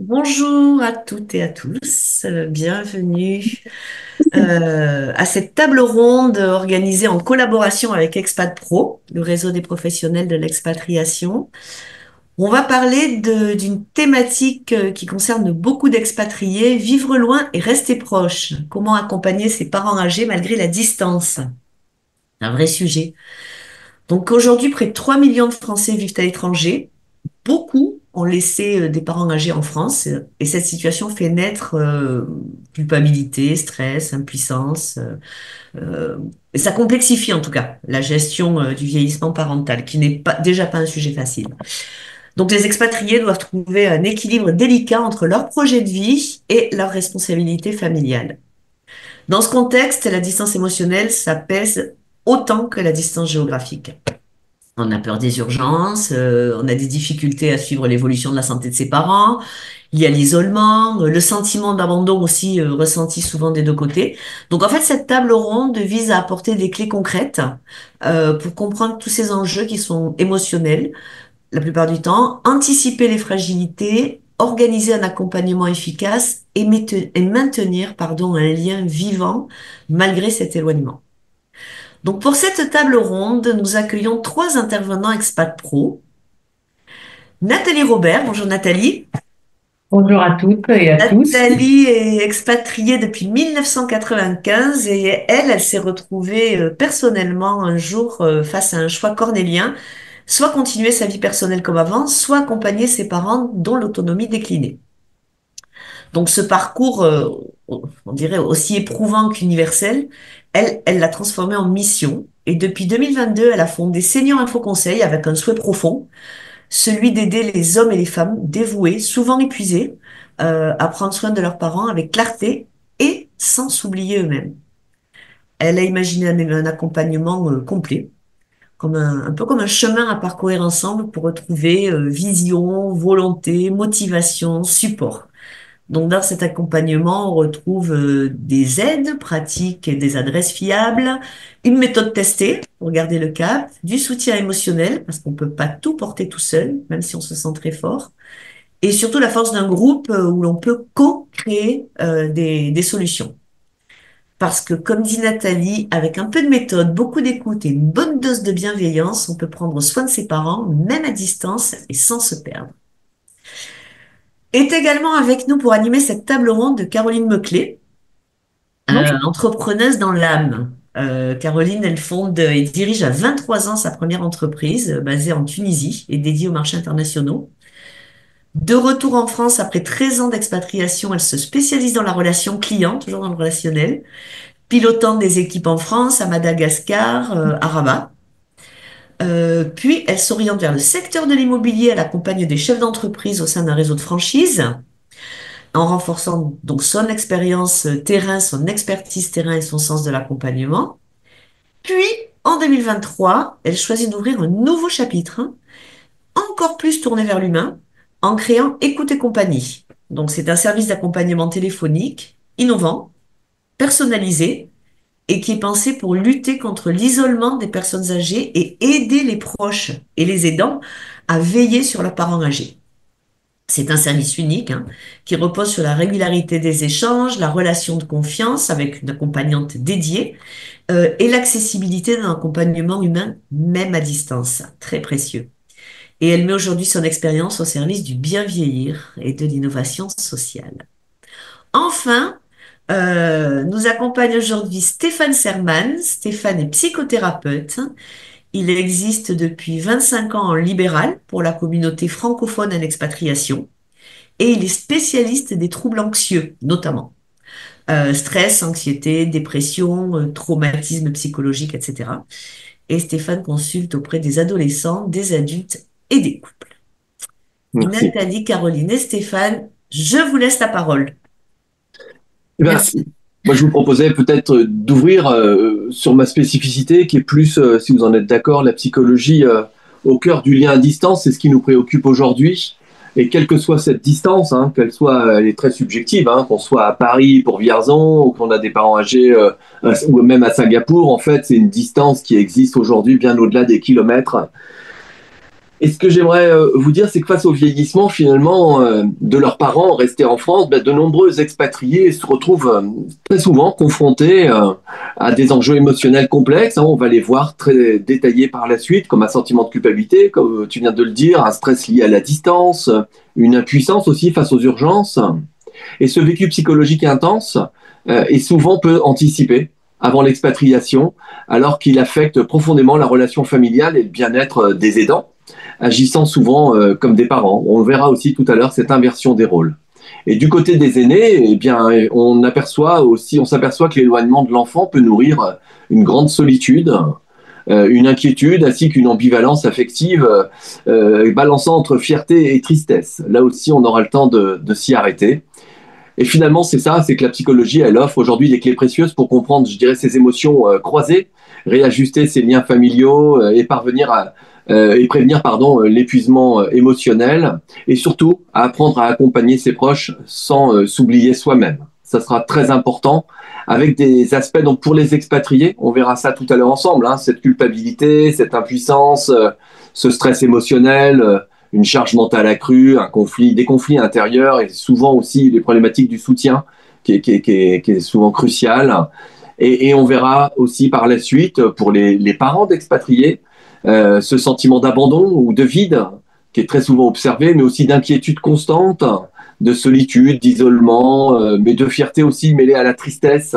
Bonjour à toutes et à tous, bienvenue à cette table ronde organisée en collaboration avec Expat Pro, le réseau des professionnels de l'expatriation. On va parler d'une thématique qui concerne beaucoup d'expatriés, vivre loin et rester proche. Comment accompagner ses parents âgés malgré la distance? Un vrai sujet. Donc aujourd'hui, près de 3 millions de Français vivent à l'étranger. Beaucoup ont laissé des parents âgés en France et cette situation fait naître culpabilité, stress, impuissance. Et ça complexifie en tout cas la gestion du vieillissement parental, qui n'est pas, déjà pas un sujet facile. Donc les expatriés doivent trouver un équilibre délicat entre leur projet de vie et leur responsabilité familiale. Dans ce contexte, la distance émotionnelle, ça pèse autant que la distance géographique. On a peur des urgences, on a des difficultés à suivre l'évolution de la santé de ses parents, il y a l'isolement, le sentiment d'abandon aussi ressenti souvent des deux côtés. Donc en fait, cette table ronde vise à apporter des clés concrètes pour comprendre tous ces enjeux qui sont émotionnels la plupart du temps, anticiper les fragilités, organiser un accompagnement efficace et maintenir un lien vivant malgré cet éloignement. Donc pour cette table ronde, nous accueillons trois intervenants expat pro. Nathalie Robert, bonjour Nathalie. Bonjour à toutes et à tous. Nathalie est expatriée depuis 1995 et elle s'est retrouvée personnellement un jour face à un choix cornélien, soit continuer sa vie personnelle comme avant, soit accompagner ses parents dont l'autonomie déclinait. Donc ce parcours, on dirait aussi éprouvant qu'universel, elle l'a transformé en mission et depuis 2022, elle a fondé Senior Info Conseil avec un souhait profond, celui d'aider les hommes et les femmes dévoués, souvent épuisés, à prendre soin de leurs parents avec clarté et sans s'oublier eux-mêmes. Elle a imaginé un accompagnement complet, comme un peu comme un chemin à parcourir ensemble pour retrouver vision, volonté, motivation, support. Donc, dans cet accompagnement, on retrouve des aides pratiques et des adresses fiables, une méthode testée pour garder le cap, du soutien émotionnel, parce qu'on peut pas tout porter tout seul, même si on se sent très fort, et surtout la force d'un groupe où l'on peut co-créer des solutions. Parce que, comme dit Nathalie, avec un peu de méthode, beaucoup d'écoute et une bonne dose de bienveillance, on peut prendre soin de ses parents, même à distance et sans se perdre. Est également avec nous pour animer cette table ronde de Caroline Meuclé, Bonjour. entrepreneuse dans l'âme. Caroline, elle fonde et dirige à 23 ans sa première entreprise basée en Tunisie et dédiée aux marchés internationaux. De retour en France après 13 ans d'expatriation, elle se spécialise dans la relation client, toujours dans le relationnel, pilotant des équipes en France, à Madagascar, à Rabat. Puis, elle s'oriente vers le secteur de l'immobilier. Elle accompagne des chefs d'entreprise au sein d'un réseau de franchise, en renforçant donc son expérience terrain, son expertise terrain et son sens de l'accompagnement. Puis, en 2023, elle choisit d'ouvrir un nouveau chapitre, encore plus tourné vers l'humain, en créant Écoute et compagnie. Donc, c'est un service d'accompagnement téléphonique, innovant, personnalisé, et qui est pensé pour lutter contre l'isolement des personnes âgées et aider les proches et les aidants à veiller sur leurs parents âgés. C'est un service unique qui repose sur la régularité des échanges, la relation de confiance avec une accompagnante dédiée et l'accessibilité d'un accompagnement humain même à distance, très précieux. Et elle met aujourd'hui son expérience au service du bien vieillir et de l'innovation sociale. Enfin, nous accompagne aujourd'hui Stéphane Serman. Stéphane est psychothérapeute. Il existe depuis 25 ans en libéral pour la communauté francophone en expatriation et il est spécialiste des troubles anxieux, notamment. Stress, anxiété, dépression, traumatisme psychologique, etc. Et Stéphane consulte auprès des adolescents, des adultes et des couples. Merci. Nathalie, Caroline et Stéphane, je vous laisse la parole. Eh ben, Merci. moi, je vous proposais peut-être d'ouvrir sur ma spécificité, qui est plus, si vous en êtes d'accord, la psychologie au cœur du lien à distance. C'est ce qui nous préoccupe aujourd'hui. Et quelle que soit cette distance, qu'elle soit, elle est très subjective, qu'on soit à Paris pour Vierzon ou qu'on a des parents âgés ou même à Singapour, en fait, c'est une distance qui existe aujourd'hui bien au-delà des kilomètres. Et ce que j'aimerais vous dire, c'est que face au vieillissement, finalement, de leurs parents restés en France, ben, de nombreux expatriés se retrouvent très souvent confrontés à des enjeux émotionnels complexes, hein. On va les voir très détaillés par la suite, comme un sentiment de culpabilité, comme tu viens de le dire, un stress lié à la distance, une impuissance aussi face aux urgences. Et ce vécu psychologique intense est souvent peu anticipé avant l'expatriation, alors qu'il affecte profondément la relation familiale et le bien-être des aidants, agissant souvent comme des parents. On verra aussi tout à l'heure cette inversion des rôles. Et du côté des aînés, eh bien, on s'aperçoit que l'éloignement de l'enfant peut nourrir une grande solitude, une inquiétude ainsi qu'une ambivalence affective balançant entre fierté et tristesse. Là aussi, on aura le temps de s'y arrêter. Et finalement, c'est ça, c'est que la psychologie, elle offre aujourd'hui des clés précieuses pour comprendre, je dirais, ces émotions croisées, réajuster ses liens familiaux et prévenir, pardon, l'épuisement émotionnel, et surtout à apprendre à accompagner ses proches sans s'oublier soi-même. Ça sera très important, avec des aspects, donc pour les expatriés, on verra ça tout à l'heure ensemble, hein, cette culpabilité, cette impuissance, ce stress émotionnel, une charge mentale accrue, des conflits intérieurs et souvent aussi les problématiques du soutien qui est souvent crucial. Et on verra aussi par la suite pour les parents d'expatriés ce sentiment d'abandon ou de vide qui est très souvent observé, mais aussi d'inquiétude constante, de solitude, d'isolement, mais de fierté aussi mêlée à la tristesse,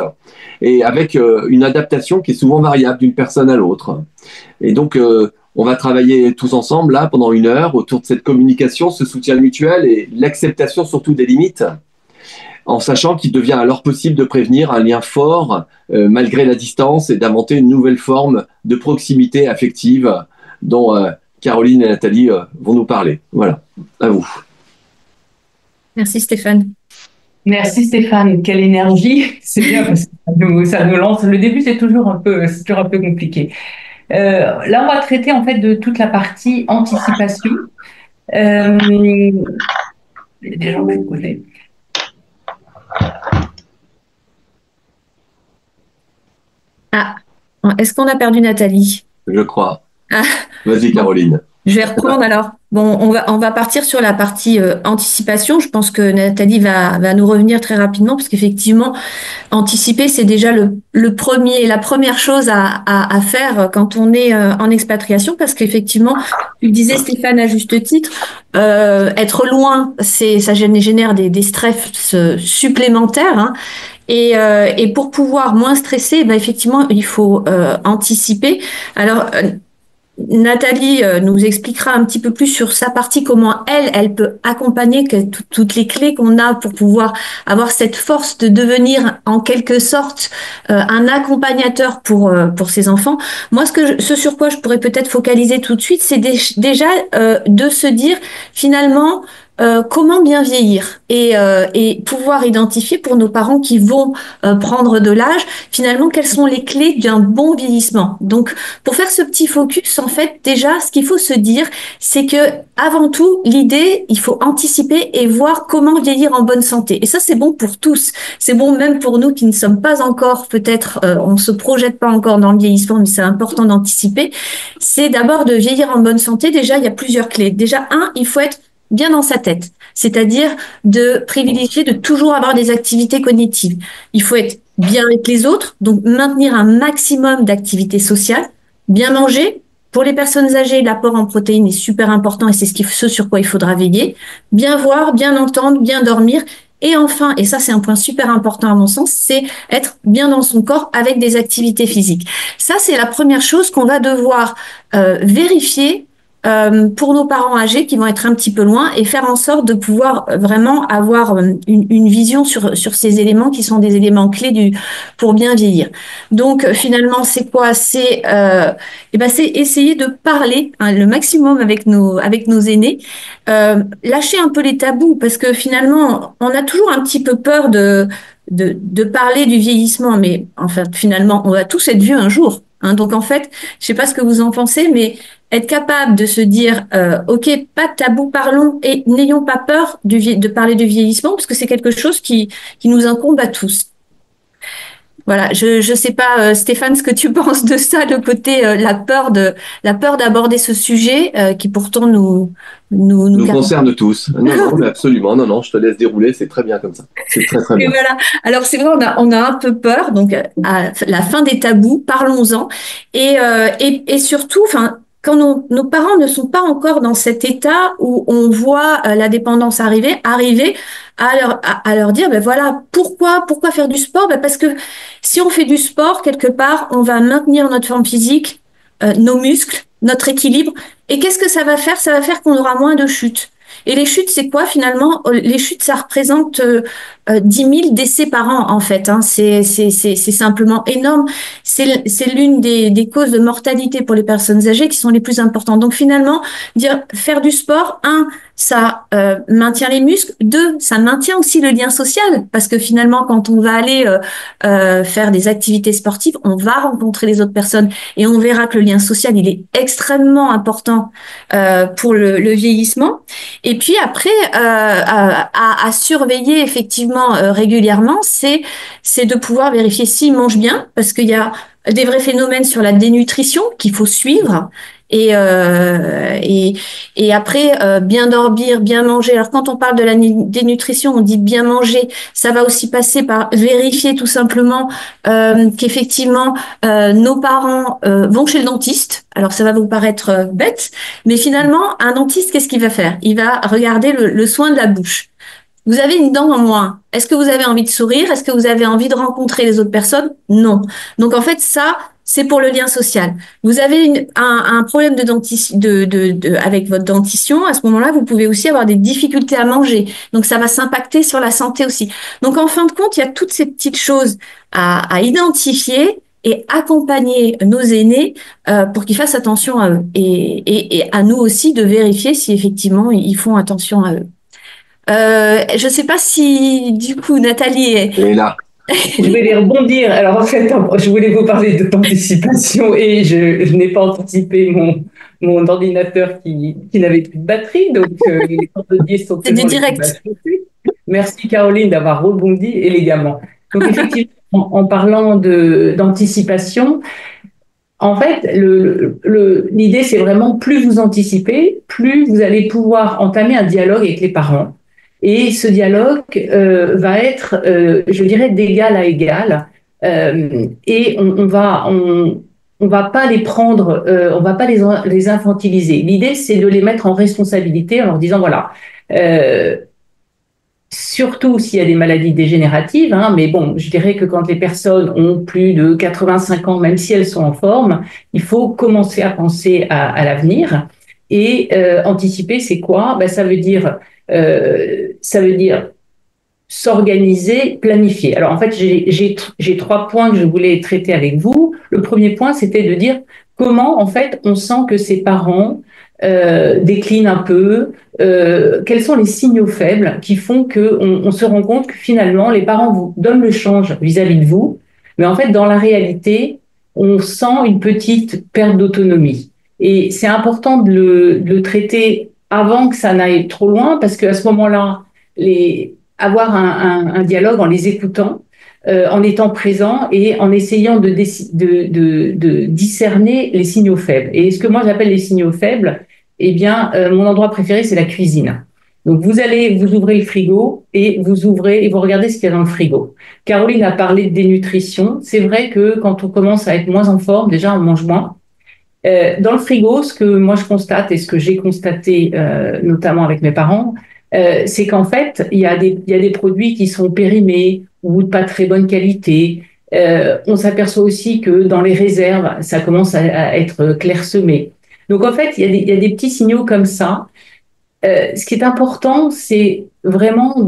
et avec une adaptation qui est souvent variable d'une personne à l'autre. Et donc, on va travailler tous ensemble, là, pendant 1 heure, autour de cette communication, ce soutien mutuel et l'acceptation surtout des limites, en sachant qu'il devient alors possible de prévenir un lien fort, malgré la distance, et d'inventer une nouvelle forme de proximité affective dont Caroline et Nathalie vont nous parler. Voilà, à vous. Merci Stéphane. Merci Stéphane, quelle énergie, c'est bien parce que ça nous lance. Le début c'est toujours un peu compliqué. Là on va traiter en fait de toute la partie anticipation. Il y a des gens qui sont collés. Ah, est-ce qu'on a perdu Nathalie? Je crois. Ah. Vas-y Caroline. Je vais reprendre alors. Bon, on va partir sur la partie anticipation. Je pense que Nathalie va nous revenir très rapidement parce qu'effectivement, anticiper, c'est déjà la première chose à faire quand on est en expatriation parce qu'effectivement, tu le disais Stéphane à juste titre, être loin, ça génère des stress supplémentaires, hein. Et pour pouvoir moins stresser, ben effectivement, il faut anticiper. Alors, Nathalie nous expliquera un petit peu plus sur sa partie, comment elle peut accompagner toutes les clés qu'on a pour pouvoir avoir cette force de devenir en quelque sorte un accompagnateur pour ses enfants. Moi, ce sur quoi je pourrais peut-être focaliser tout de suite, c'est déjà de se dire finalement comment bien vieillir et pouvoir identifier pour nos parents qui vont prendre de l'âge, finalement, quelles sont les clés d'un bon vieillissement. Donc, pour faire ce petit focus, en fait, déjà, ce qu'il faut se dire, c'est que avant tout, l'idée, il faut anticiper et voir comment vieillir en bonne santé. Et ça, c'est bon pour tous. C'est bon même pour nous qui ne sommes pas encore, peut-être, on se projette pas encore dans le vieillissement, mais c'est important d'anticiper. C'est d'abord de vieillir en bonne santé. Déjà, il y a plusieurs clés. Déjà, il faut être bien dans sa tête, c'est-à-dire de privilégier de toujours avoir des activités cognitives. Il faut être bien avec les autres, donc maintenir un maximum d'activités sociales, bien manger. Pour les personnes âgées, l'apport en protéines est super important et c'est ce sur quoi il faudra veiller. Bien voir, bien entendre, bien dormir. Et enfin, et ça c'est un point super important à mon sens, c'est être bien dans son corps avec des activités physiques. Ça c'est la première chose qu'on va devoir vérifier pour nos parents âgés qui vont être un petit peu loin et faire en sorte de pouvoir vraiment avoir une vision sur ces éléments qui sont des éléments clés pour bien vieillir. Donc finalement c'est quoi? C'est c'est essayer de parler le maximum avec nos aînés, lâcher un peu les tabous parce que finalement on a toujours un petit peu peur de parler du vieillissement, mais en fait finalement on va tous être vieux un jour. Hein, donc en fait, je sais pas ce que vous en pensez, mais être capable de se dire, ok, pas de tabou, parlons et n'ayons pas peur de parler du vieillissement, parce que c'est quelque chose qui nous incombe à tous. Voilà, je sais pas, Stéphane, ce que tu penses de ça, le côté la peur d'aborder ce sujet qui pourtant nous Nous caractérise. concerne tous. Non, non, mais absolument. Non, non, je te laisse dérouler. C'est très bien comme ça. C'est très, très Et bien. voilà. Alors c'est vrai, on a un peu peur. Donc à la fin des tabous, parlons-en. Et surtout, enfin, quand nos parents ne sont pas encore dans cet état où on voit la dépendance arriver à leur dire, ben voilà, pourquoi faire du sport? Ben parce que si on fait du sport quelque part, on va maintenir notre forme physique, nos muscles, notre équilibre. Et qu'est-ce que ça va faire? Ça va faire qu'on aura moins de chutes. Et les chutes, c'est quoi finalement? Les chutes, ça représente 10 000 décès par an, en fait. Hein. C'est simplement énorme. C'est l'une des causes de mortalité pour les personnes âgées qui sont les plus importantes. Donc finalement, faire du sport, ça maintient les muscles. Deux, ça maintient aussi le lien social. Parce que finalement, quand on va aller faire des activités sportives, on va rencontrer les autres personnes. Et on verra que le lien social, il est extrêmement important pour le vieillissement. Et puis après, à surveiller effectivement régulièrement, c'est de pouvoir vérifier s'ils mangent bien, parce qu'il y a des vrais phénomènes sur la dénutrition qu'il faut suivre. Et, euh, et, et après, bien dormir, bien manger. Alors quand on parle de la dénutrition, on dit bien manger. Ça va aussi passer par vérifier tout simplement qu'effectivement nos parents vont chez le dentiste. Alors ça va vous paraître bête, mais finalement, un dentiste, qu'est-ce qu'il va faire? Il va regarder le soin de la bouche. Vous avez une dent en moins. Est-ce que vous avez envie de sourire? Est-ce que vous avez envie de rencontrer les autres personnes? Non. Donc en fait, ça, c'est pour le lien social. Vous avez un problème avec votre dentition. À ce moment-là, vous pouvez aussi avoir des difficultés à manger. Donc ça va s'impacter sur la santé aussi. Donc en fin de compte, il y a toutes ces petites choses à identifier et accompagner nos aînés pour qu'ils fassent attention à eux et à nous aussi de vérifier si effectivement ils font attention à eux. Je sais pas si du coup Nathalie est... Et là, Je voulais rebondir. Alors, en fait, je voulais vous parler d'anticipation et je n'ai pas anticipé mon ordinateur qui n'avait plus de batterie. Donc, les coordonnées sont C'est du tellement les plus direct. basses possibles. Merci, Caroline, d'avoir rebondi élégamment. Donc, effectivement, en parlant d'anticipation, en fait, l'idée, c'est vraiment plus vous anticipez, plus vous allez pouvoir entamer un dialogue avec les parents. Et ce dialogue va être, je dirais, d'égal à égal. Et on va pas les prendre, on va pas les infantiliser. L'idée, c'est de les mettre en responsabilité en leur disant, voilà, euh, surtout s'il y a des maladies dégénératives, hein, mais bon, je dirais que quand les personnes ont plus de 85 ans, même si elles sont en forme, il faut commencer à penser à l'avenir. Et anticiper, c'est quoi? Ben, ça veut dire s'organiser, planifier. Alors en fait, j'ai 3 points que je voulais traiter avec vous. Le premier point, c'était de dire comment en fait on sent que ses parents déclinent un peu, quels sont les signaux faibles qui font que on se rend compte que finalement les parents vous donnent le change vis-à-vis de vous, mais en fait dans la réalité, on sent une petite perte d'autonomie. Et c'est important de le traiter avant que ça n'aille trop loin, parce qu'à ce moment-là, avoir un dialogue en les écoutant, en étant présent et en essayant de discerner les signaux faibles. Et ce que moi j'appelle les signaux faibles, eh bien, mon endroit préféré, c'est la cuisine. Donc, vous ouvrez le frigo et vous regardez ce qu'il y a dans le frigo. Caroline a parlé de dénutrition. C'est vrai que quand on commence à être moins en forme, déjà, on mange moins. Dans le frigo, ce que moi je constate et ce que j'ai constaté notamment avec mes parents, c'est qu'en fait, il y a des produits qui sont périmés ou de pas très bonne qualité. On s'aperçoit aussi que dans les réserves, ça commence à être clairsemé. Donc en fait, il y a des petits signaux comme ça. Ce qui est important, c'est vraiment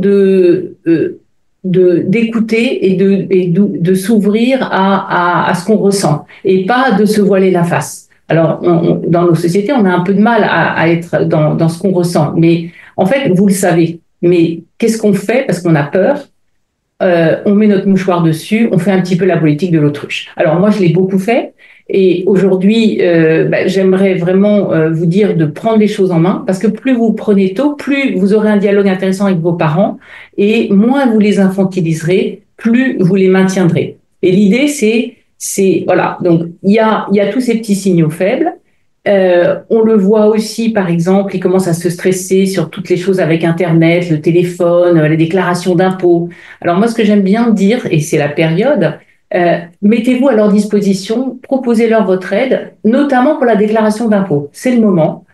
d'écouter et de s'ouvrir à ce qu'on ressent et pas de se voiler la face. Alors, dans nos sociétés, on a un peu de mal à être dans ce qu'on ressent. Mais en fait, vous le savez. Mais qu'est-ce qu'on fait? Parce qu'on a peur. On met notre mouchoir dessus, on fait un petit peu la politique de l'autruche. Alors moi, je l'ai beaucoup fait. Et aujourd'hui, j'aimerais vraiment vous dire de prendre les choses en main, parce que plus vous prenez tôt, plus vous aurez un dialogue intéressant avec vos parents, et moins vous les infantiliserez, plus vous les maintiendrez. Et l'idée, voilà. Donc, il y a tous ces petits signaux faibles. On le voit aussi, par exemple, il commence à se stresser sur toutes les choses avec Internet, le téléphone, les déclarations d'impôts. Alors moi, ce que j'aime bien dire, et c'est la période, mettez-vous à leur disposition, proposez-leur votre aide, notamment pour la déclaration d'impôts. C'est le moment.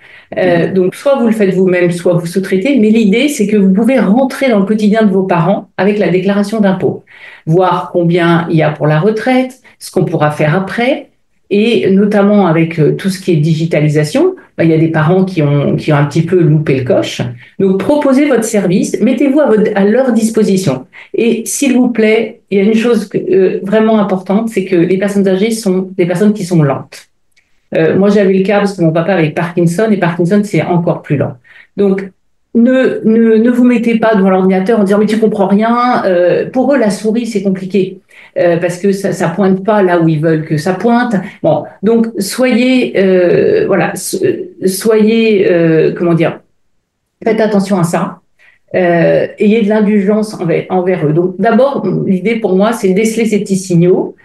Donc, soit vous le faites vous-même, soit vous sous-traitez, mais l'idée, c'est que vous pouvez rentrer dans le quotidien de vos parents avec la déclaration d'impôts, voir combien il y a pour la retraite, ce qu'on pourra faire après. Et notamment avec tout ce qui est digitalisation, il y a des parents qui ont un petit peu loupé le coche. Donc, proposez votre service, mettez-vous à leur disposition. Et s'il vous plaît, il y a une chose vraiment importante, c'est que les personnes âgées sont des personnes qui sont lentes. Moi, j'avais le cas parce que mon papa avait Parkinson, et Parkinson, c'est encore plus lent. Donc, ne vous mettez pas devant l'ordinateur en disant « mais tu comprends rien ». Pour eux, la souris, c'est compliqué. Parce que ça pointe pas là où ils veulent que ça pointe. Bon, donc soyez comment dire, faites attention à ça. Ayez de l'indulgence envers eux. Donc d'abord, l'idée pour moi, c'est de déceler ces petits signaux,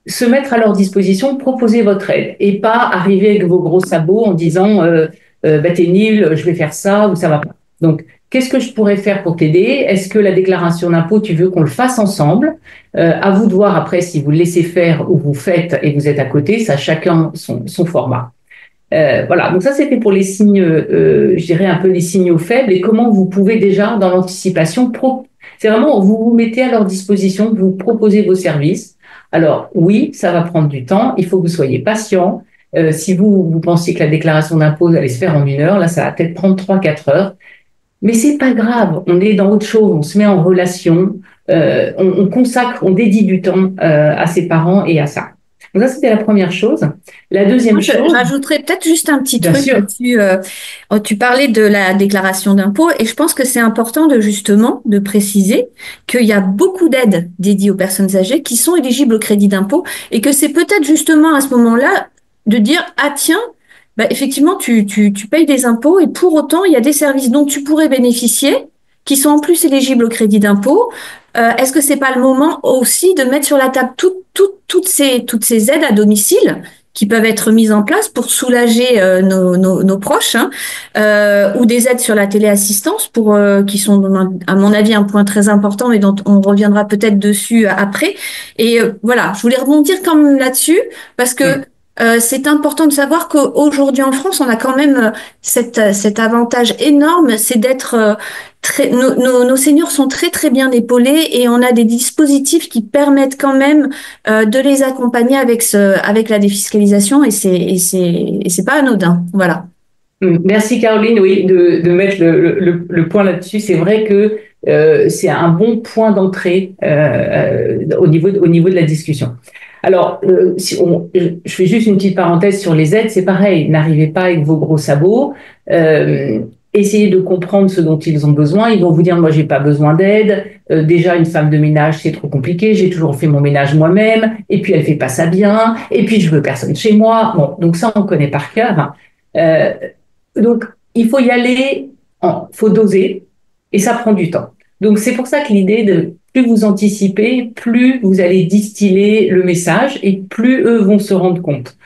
se mettre à leur disposition, proposer votre aide, et pas arriver avec vos gros sabots en disant t'es nul, je vais faire ça ou ça va pas. Donc qu'est-ce que je pourrais faire pour t'aider? Est-ce que la déclaration d'impôt, tu veux qu'on le fasse ensemble? À vous de voir après si vous le laissez faire ou vous faites et vous êtes à côté, ça chacun son format. Voilà, donc ça c'était pour les signes, je dirais un peu les signaux faibles, et comment vous pouvez déjà dans l'anticipation, c'est vraiment vous vous mettez à leur disposition, vous proposez vos services. Alors oui, ça va prendre du temps, il faut que vous soyez patient. Si vous pensiez que la déclaration d'impôt allait se faire en 1 heure, là ça va peut-être prendre 3-4 heures. Mais c'est pas grave, on est dans autre chose, on se met en relation, on consacre, on dédie du temps à ses parents et à ça. Donc ça, c'était la première chose. La deuxième chose… Je rajouterais peut-être juste un petit Bien truc sûr. là-dessus. Tu parlais de la déclaration d'impôt, et je pense que c'est important de préciser qu'il y a beaucoup d'aides dédiées aux personnes âgées qui sont éligibles au crédit d'impôt, et que c'est peut-être justement à ce moment-là de dire, ah tiens, effectivement, tu payes des impôts, et pour autant, il y a des services dont tu pourrais bénéficier qui sont en plus éligibles au crédit d'impôt. Est-ce que c'est pas le moment aussi de mettre sur la table toutes ces aides à domicile qui peuvent être mises en place pour soulager nos proches, hein, ou des aides sur la téléassistance qui sont, à mon avis, un point très important, mais dont on reviendra peut-être dessus après. Et voilà, je voulais rebondir quand même là-dessus parce que c'est important de savoir qu'aujourd'hui en France, on a quand même cet avantage énorme, c'est d'être nos seniors sont très très bien épaulés, et on a des dispositifs qui permettent quand même de les accompagner avec la défiscalisation, et c'est pas anodin. Voilà. Merci Caroline, oui, de mettre le point là-dessus. C'est vrai que c'est un bon point d'entrée au niveau de la discussion. Alors, je fais juste une petite parenthèse sur les aides, c'est pareil, n'arrivez pas avec vos gros sabots, essayez de comprendre ce dont ils ont besoin. Ils vont vous dire, moi, j'ai pas besoin d'aide, déjà une femme de ménage, c'est trop compliqué, j'ai toujours fait mon ménage moi-même, et puis elle fait pas ça bien, et puis je veux personne chez moi. Bon, donc ça, on connaît par cœur. Donc, il faut y aller, faut doser, et ça prend du temps. Donc, c'est pour ça que l'idée de plus vous anticipez, plus vous allez distiller le message, et plus eux vont se rendre compte.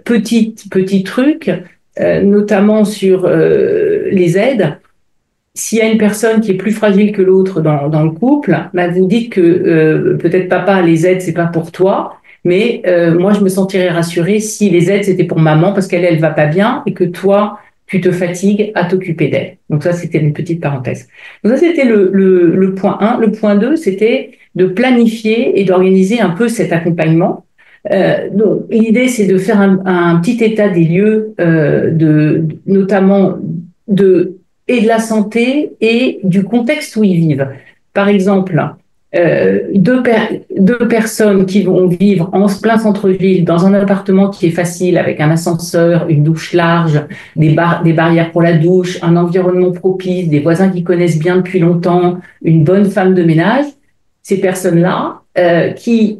Petit truc, notamment sur les aides. S'il y a une personne qui est plus fragile que l'autre dans le couple, vous dites que peut-être papa, les aides, c'est pas pour toi, mais moi, je me sentirais rassurée si les aides, c'était pour maman, parce qu'elle va pas bien, et que toi, tu te fatigues à t'occuper d'elle. Donc ça, c'était une petite parenthèse. Donc ça, c'était le point 1. Le point 2, c'était de planifier et d'organiser un peu cet accompagnement. Donc l'idée, c'est de faire un petit état des lieux, notamment de la santé et du contexte où ils vivent. Par exemple, deux personnes qui vont vivre en plein centre-ville, dans un appartement qui est facile, avec un ascenseur, une douche large, des barrières pour la douche, un environnement propice, des voisins qui connaissent bien depuis longtemps, une bonne femme de ménage. Ces personnes-là, si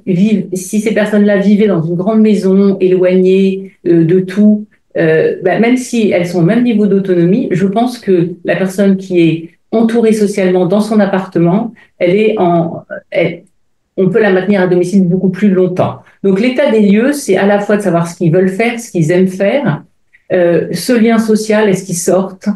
ces personnes-là vivaient dans une grande maison, éloignées de tout, même si elles sont au même niveau d'autonomie, je pense que la personne qui est entourée socialement dans son appartement, elle on peut la maintenir à domicile beaucoup plus longtemps. Donc l'état des lieux, c'est à la fois de savoir ce qu'ils veulent faire, ce qu'ils aiment faire, ce lien social, est-ce qu'ils sortent,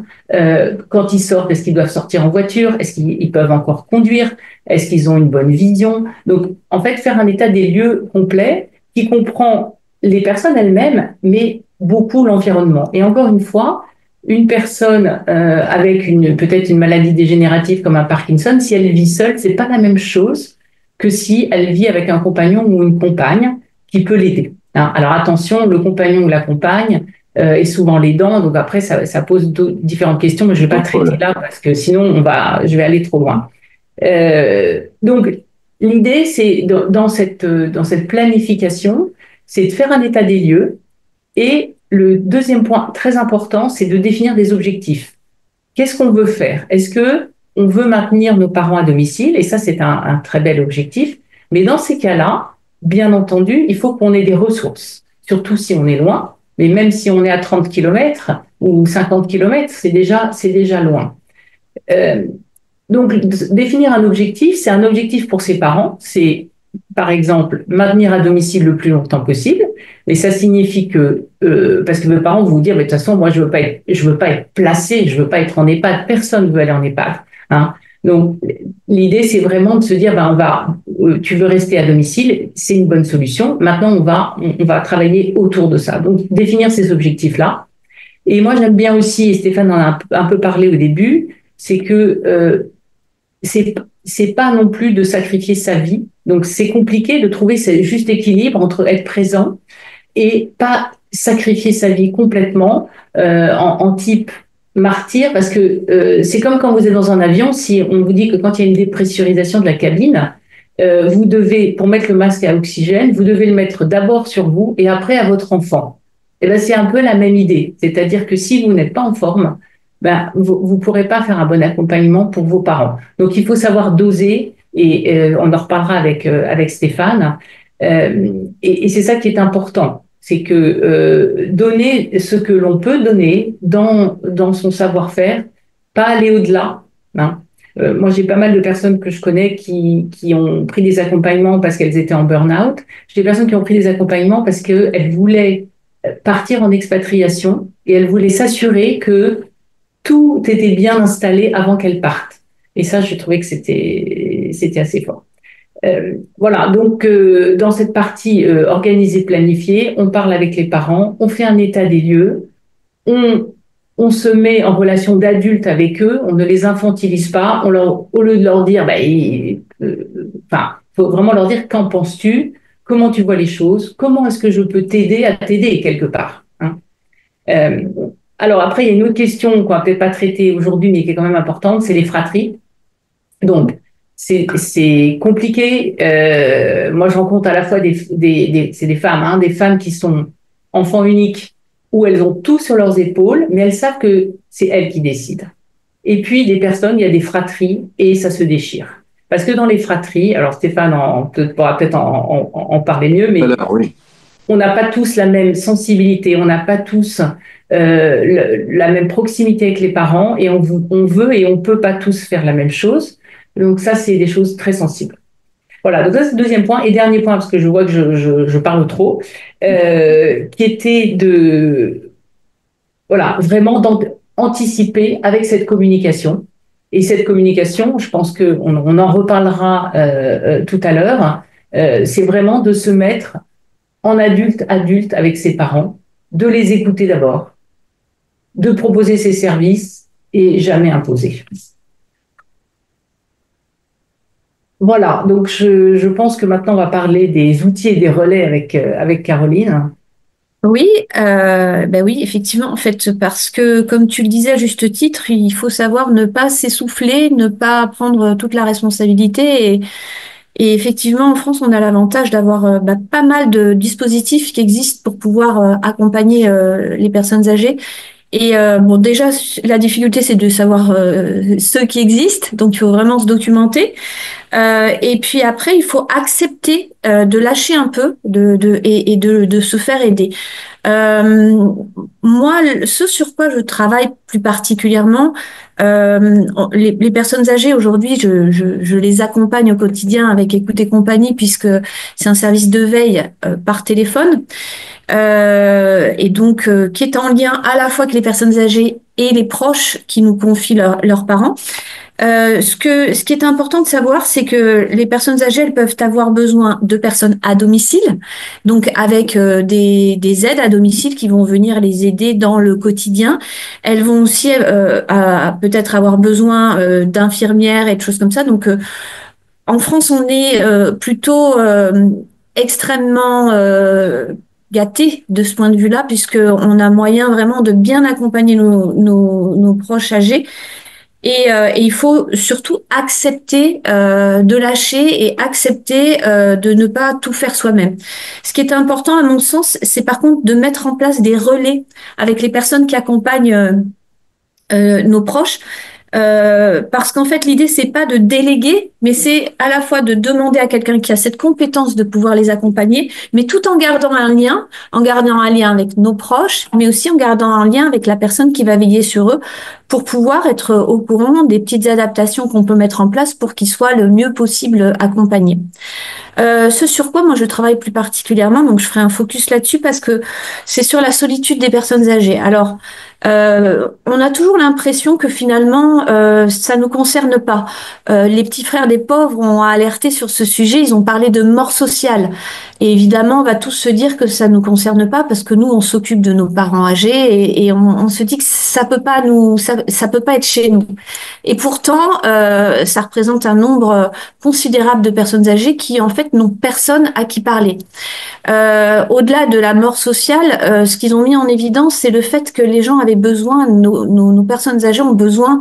quand ils sortent, est-ce qu'ils doivent sortir en voiture, est-ce qu'ils peuvent encore conduire, est-ce qu'ils ont une bonne vision. Donc en fait, faire un état des lieux complet qui comprend les personnes elles-mêmes, mais beaucoup l'environnement. Et encore une fois, une personne avec peut-être une maladie dégénérative comme un Parkinson, si elle vit seule, c'est pas la même chose que si elle vit avec un compagnon ou une compagne qui peut l'aider. Hein. Alors attention, le compagnon ou la compagne est souvent l'aidant, donc après ça pose différentes questions, mais je vais pas traiter là parce que sinon je vais aller trop loin. Donc l'idée, c'est dans cette planification, c'est de faire un état des lieux. Et le deuxième point très important, c'est de définir des objectifs. Qu'est-ce qu'on veut faire? Est-ce que on veut maintenir nos parents à domicile? Et ça, c'est un très bel objectif. Mais dans ces cas-là, bien entendu, il faut qu'on ait des ressources, surtout si on est loin. Mais même si on est à 30 km ou 50 km, c'est déjà loin. Donc, définir un objectif, c'est un objectif pour ses parents. C'est, par exemple, maintenir à domicile le plus longtemps possible. Et ça signifie que, parce que mes parents vont vous dire, mais de toute façon, moi, je veux pas être placé, je veux pas être en EHPAD, personne ne veut aller en EHPAD. Hein. Donc, l'idée, c'est vraiment de se dire, tu veux rester à domicile, c'est une bonne solution. Maintenant, on va travailler autour de ça. Donc, définir ces objectifs-là. Et moi, j'aime bien aussi, et Stéphane en a un peu parlé au début, c'est que c'est pas non plus de sacrifier sa vie. Donc, c'est compliqué de trouver ce juste équilibre entre être présent et pas sacrifier sa vie complètement en type martyr, parce que c'est comme quand vous êtes dans un avion, si on vous dit que quand il y a une dépressurisation de la cabine, vous devez, pour mettre le masque à oxygène, vous devez le mettre d'abord sur vous et après à votre enfant. Et ben c'est un peu la même idée, c'est-à-dire que si vous n'êtes pas en forme, vous pourrez pas faire un bon accompagnement pour vos parents. Donc il faut savoir doser, et on en reparlera avec Stéphane. Et c'est ça qui est important, c'est que donner ce que l'on peut donner dans son savoir-faire, pas aller au-delà. Hein. Moi, j'ai pas mal de personnes que je connais qui ont pris des accompagnements parce qu'elles étaient en burn-out. J'ai des personnes qui ont pris des accompagnements parce qu'elles voulaient partir en expatriation et elles voulaient s'assurer que tout était bien installé avant qu'elles partent. Et ça, je trouvais que c'était assez fort. Voilà, donc dans cette partie organisée, planifiée, on parle avec les parents, on fait un état des lieux, on se met en relation d'adulte avec eux, on ne les infantilise pas, au lieu de leur dire, faut vraiment leur dire, qu'en penses-tu, comment tu vois les choses, comment est-ce que je peux t'aider à t'aider quelque part. Hein. Alors après, il y a une autre question qu'on va peut-être pas traiter aujourd'hui, mais qui est quand même importante, c'est les fratries. Donc, c'est compliqué. Moi, je rencontre à la fois c'est des femmes, hein, des femmes qui sont enfants uniques, où elles ont tout sur leurs épaules, mais elles savent que c'est elles qui décident. Et puis, des personnes, il y a des fratries, et ça se déchire. Parce que dans les fratries, alors Stéphane pourra peut-être en parler mieux, mais oui. On n'a pas tous la même sensibilité, on n'a pas tous la même proximité avec les parents, et on veut et on peut pas tous faire la même chose. Donc ça, c'est des choses très sensibles. Voilà, donc ça c'est le deuxième point. Et dernier point, parce que je vois que je parle trop, qui était vraiment d'anticiper avec cette communication. Et cette communication, je pense qu'on en reparlera tout à l'heure, c'est vraiment de se mettre en adulte avec ses parents, de les écouter d'abord, de proposer ses services et jamais imposer. Voilà, donc je pense que maintenant on va parler des outils et des relais avec Caroline. Oui, oui, effectivement, en fait, parce que comme tu le disais à juste titre, il faut savoir ne pas s'essouffler, ne pas prendre toute la responsabilité. Et effectivement, en France, on a l'avantage d'avoir pas mal de dispositifs qui existent pour pouvoir accompagner les personnes âgées. Et déjà, la difficulté, c'est de savoir ceux qui existent, donc il faut vraiment se documenter. Et puis après, il faut accepter de lâcher un peu et de se faire aider. Euh, Moi, ce sur quoi je travaille plus particulièrement, les personnes âgées aujourd'hui, je les accompagne au quotidien avec Écoute et Compagnie puisque c'est un service de veille par téléphone et donc qui est en lien à la fois avec les personnes âgées et les proches qui nous confient leurs parents. Ce qui est important de savoir, c'est que les personnes âgées, elles peuvent avoir besoin de personnes à domicile, donc avec des aides à domicile qui vont venir les aider dans le quotidien. Elles vont aussi peut-être avoir besoin d'infirmières et de choses comme ça. Donc, en France, on est plutôt extrêmement gâté de ce point de vue-là, puisqu'on a moyen vraiment de bien accompagner nos proches âgés. Et il faut surtout accepter de lâcher et accepter de ne pas tout faire soi-même. Ce qui est important, à mon sens, c'est par contre de mettre en place des relais avec les personnes qui accompagnent nos proches. Parce qu'en fait, l'idée, c'est pas de déléguer, mais c'est à la fois de demander à quelqu'un qui a cette compétence de pouvoir les accompagner, mais tout en gardant un lien avec nos proches, mais aussi en gardant un lien avec la personne qui va veiller sur eux pour pouvoir être au courant des petites adaptations qu'on peut mettre en place pour qu'ils soient le mieux possible accompagnés. Ce sur quoi moi je travaille plus particulièrement, donc je ferai un focus là-dessus parce que c'est sur la solitude des personnes âgées. Alors, on a toujours l'impression que finalement, ça ne nous concerne pas. Les petits frères des pauvres ont alerté sur ce sujet, ils ont parlé de mort sociale. Et évidemment, on va tous se dire que ça ne nous concerne pas parce que nous, on s'occupe de nos parents âgés et on se dit que ça peut pas ça peut pas être chez nous. Et pourtant, ça représente un nombre considérable de personnes âgées qui, en fait, n'ont personne à qui parler. Au-delà de la mort sociale, ce qu'ils ont mis en évidence, c'est le fait que les gens avaient besoin, nos personnes âgées ont besoin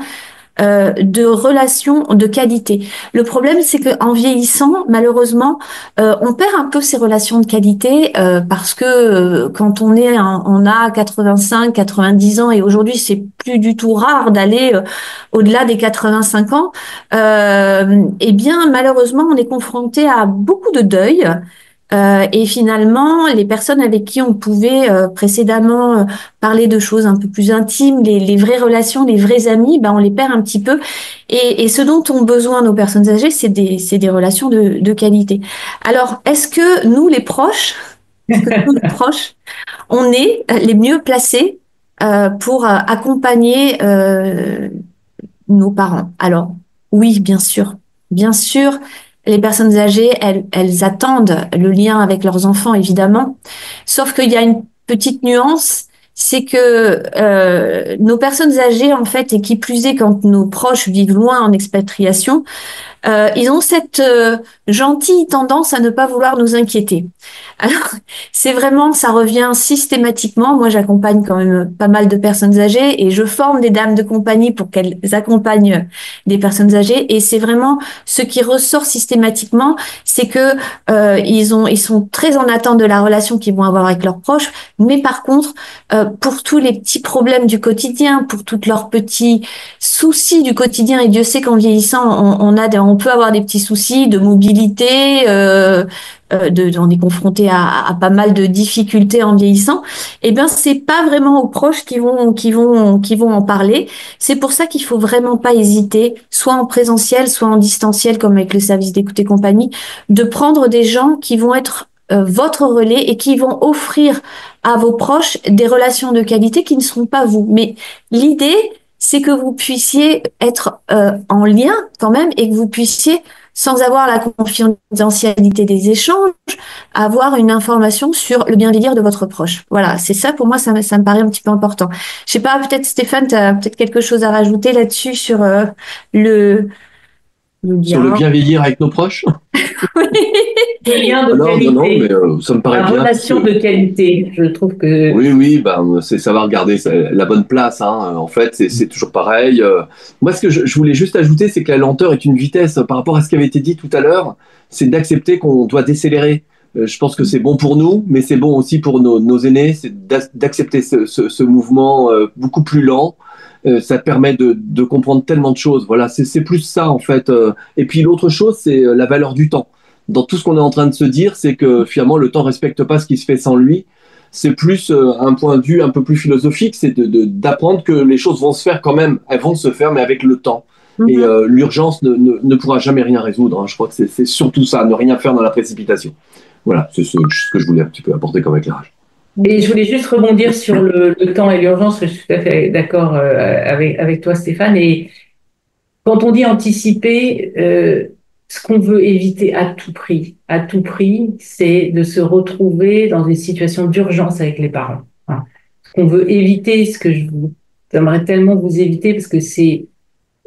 de relations de qualité. Le problème, c'est qu'en vieillissant, malheureusement, on perd un peu ces relations de qualité parce que quand on a 85, 90 ans et aujourd'hui, c'est plus du tout rare d'aller au-delà des 85 ans. Eh bien, malheureusement, on est confronté à beaucoup de deuil. Et finalement, les personnes avec qui on pouvait précédemment parler de choses un peu plus intimes, les vraies relations, les vrais amis, ben on les perd un petit peu. Et ce dont ont besoin nos personnes âgées, c'est des relations de qualité. Alors, est-ce que nous, les proches, on est les mieux placés pour accompagner nos parents? Alors, oui, bien sûr. Bien sûr, les personnes âgées, elles attendent le lien avec leurs enfants, évidemment. Sauf qu'il y a une petite nuance, c'est que nos personnes âgées, en fait, et qui plus est quand nos proches vivent loin en expatriation, ils ont cette gentille tendance à ne pas vouloir nous inquiéter. Alors, c'est vraiment, ça revient systématiquement. Moi, j'accompagne quand même pas mal de personnes âgées et je forme des dames de compagnie pour qu'elles accompagnent des personnes âgées. Et c'est vraiment ce qui ressort systématiquement, c'est que ils sont très en attente de la relation qu'ils vont avoir avec leurs proches. Mais par contre, pour tous les petits problèmes du quotidien, pour tous leurs petits soucis du quotidien, et Dieu sait qu'en vieillissant, on peut avoir des petits soucis de mobilité, on est confronté à pas mal de difficultés en vieillissant. Eh bien, c'est pas vraiment aux proches qui vont en parler. C'est pour ça qu'il faut vraiment pas hésiter, soit en présentiel, soit en distanciel, comme avec le service d'écoute et compagnie, de prendre des gens qui vont être votre relais et qui vont offrir à vos proches des relations de qualité qui ne seront pas vous. Mais l'idée, c'est que vous puissiez être en lien quand même et que vous puissiez, sans avoir la confidentialité des échanges, avoir une information sur le bien vieillir de votre proche. Voilà, c'est ça pour moi, ça me paraît un petit peu important. Je sais pas, peut-être Stéphane, tu as peut-être quelque chose à rajouter là-dessus sur le Sur le lien. bien vieillir avec nos proches? Le lien de Non, qualité. mais ça me paraît La bien. relation de qualité, je trouve que... Oui, c'est savoir garder la bonne place. Hein. En fait, c'est toujours pareil. Moi, ce que je voulais juste ajouter, c'est que la lenteur est une vitesse par rapport à ce qui avait été dit tout à l'heure. C'est d'accepter qu'on doit décélérer. Je pense que c'est bon pour nous, mais c'est bon aussi pour nos aînés. C'est d'accepter ce mouvement beaucoup plus lent Ça permet de comprendre tellement de choses. Voilà, c'est plus ça en fait. Et puis l'autre chose, c'est la valeur du temps. Dans tout ce qu'on est en train de se dire, c'est que finalement le temps respecte pas ce qui se fait sans lui. C'est plus un point de vue un peu plus philosophique, c'est d'apprendre que les choses vont se faire quand même. Elles vont se faire, mais avec le temps. Et l'urgence ne pourra jamais rien résoudre. Hein. Je crois que c'est surtout ça, ne rien faire dans la précipitation. Voilà, c'est ce que je voulais un petit peu apporter comme éclairage. Et je voulais juste rebondir sur le temps et l'urgence, je suis tout à fait d'accord avec toi, Stéphane. Et quand on dit anticiper, ce qu'on veut éviter à tout prix, c'est de se retrouver dans une situation d'urgence avec les parents. Voilà. Ce qu'on veut éviter, ce que j'aimerais tellement vous éviter, parce que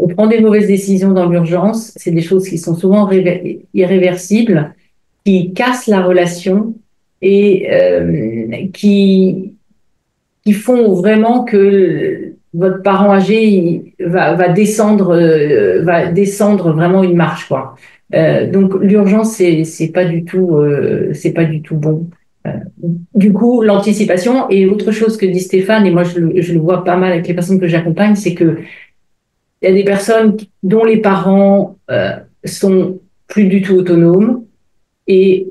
on prend des mauvaises décisions dans l'urgence, c'est des choses qui sont souvent irréversibles, qui cassent la relation et qui font vraiment que votre parent âgé va descendre vraiment une marche, quoi. Donc l'urgence c'est pas du tout bon. Euh, du coup l'anticipation, et autre chose que dit Stéphane, et moi je le vois pas mal avec les personnes que j'accompagne, c'est que il y a des personnes dont les parents sont plus du tout autonomes, et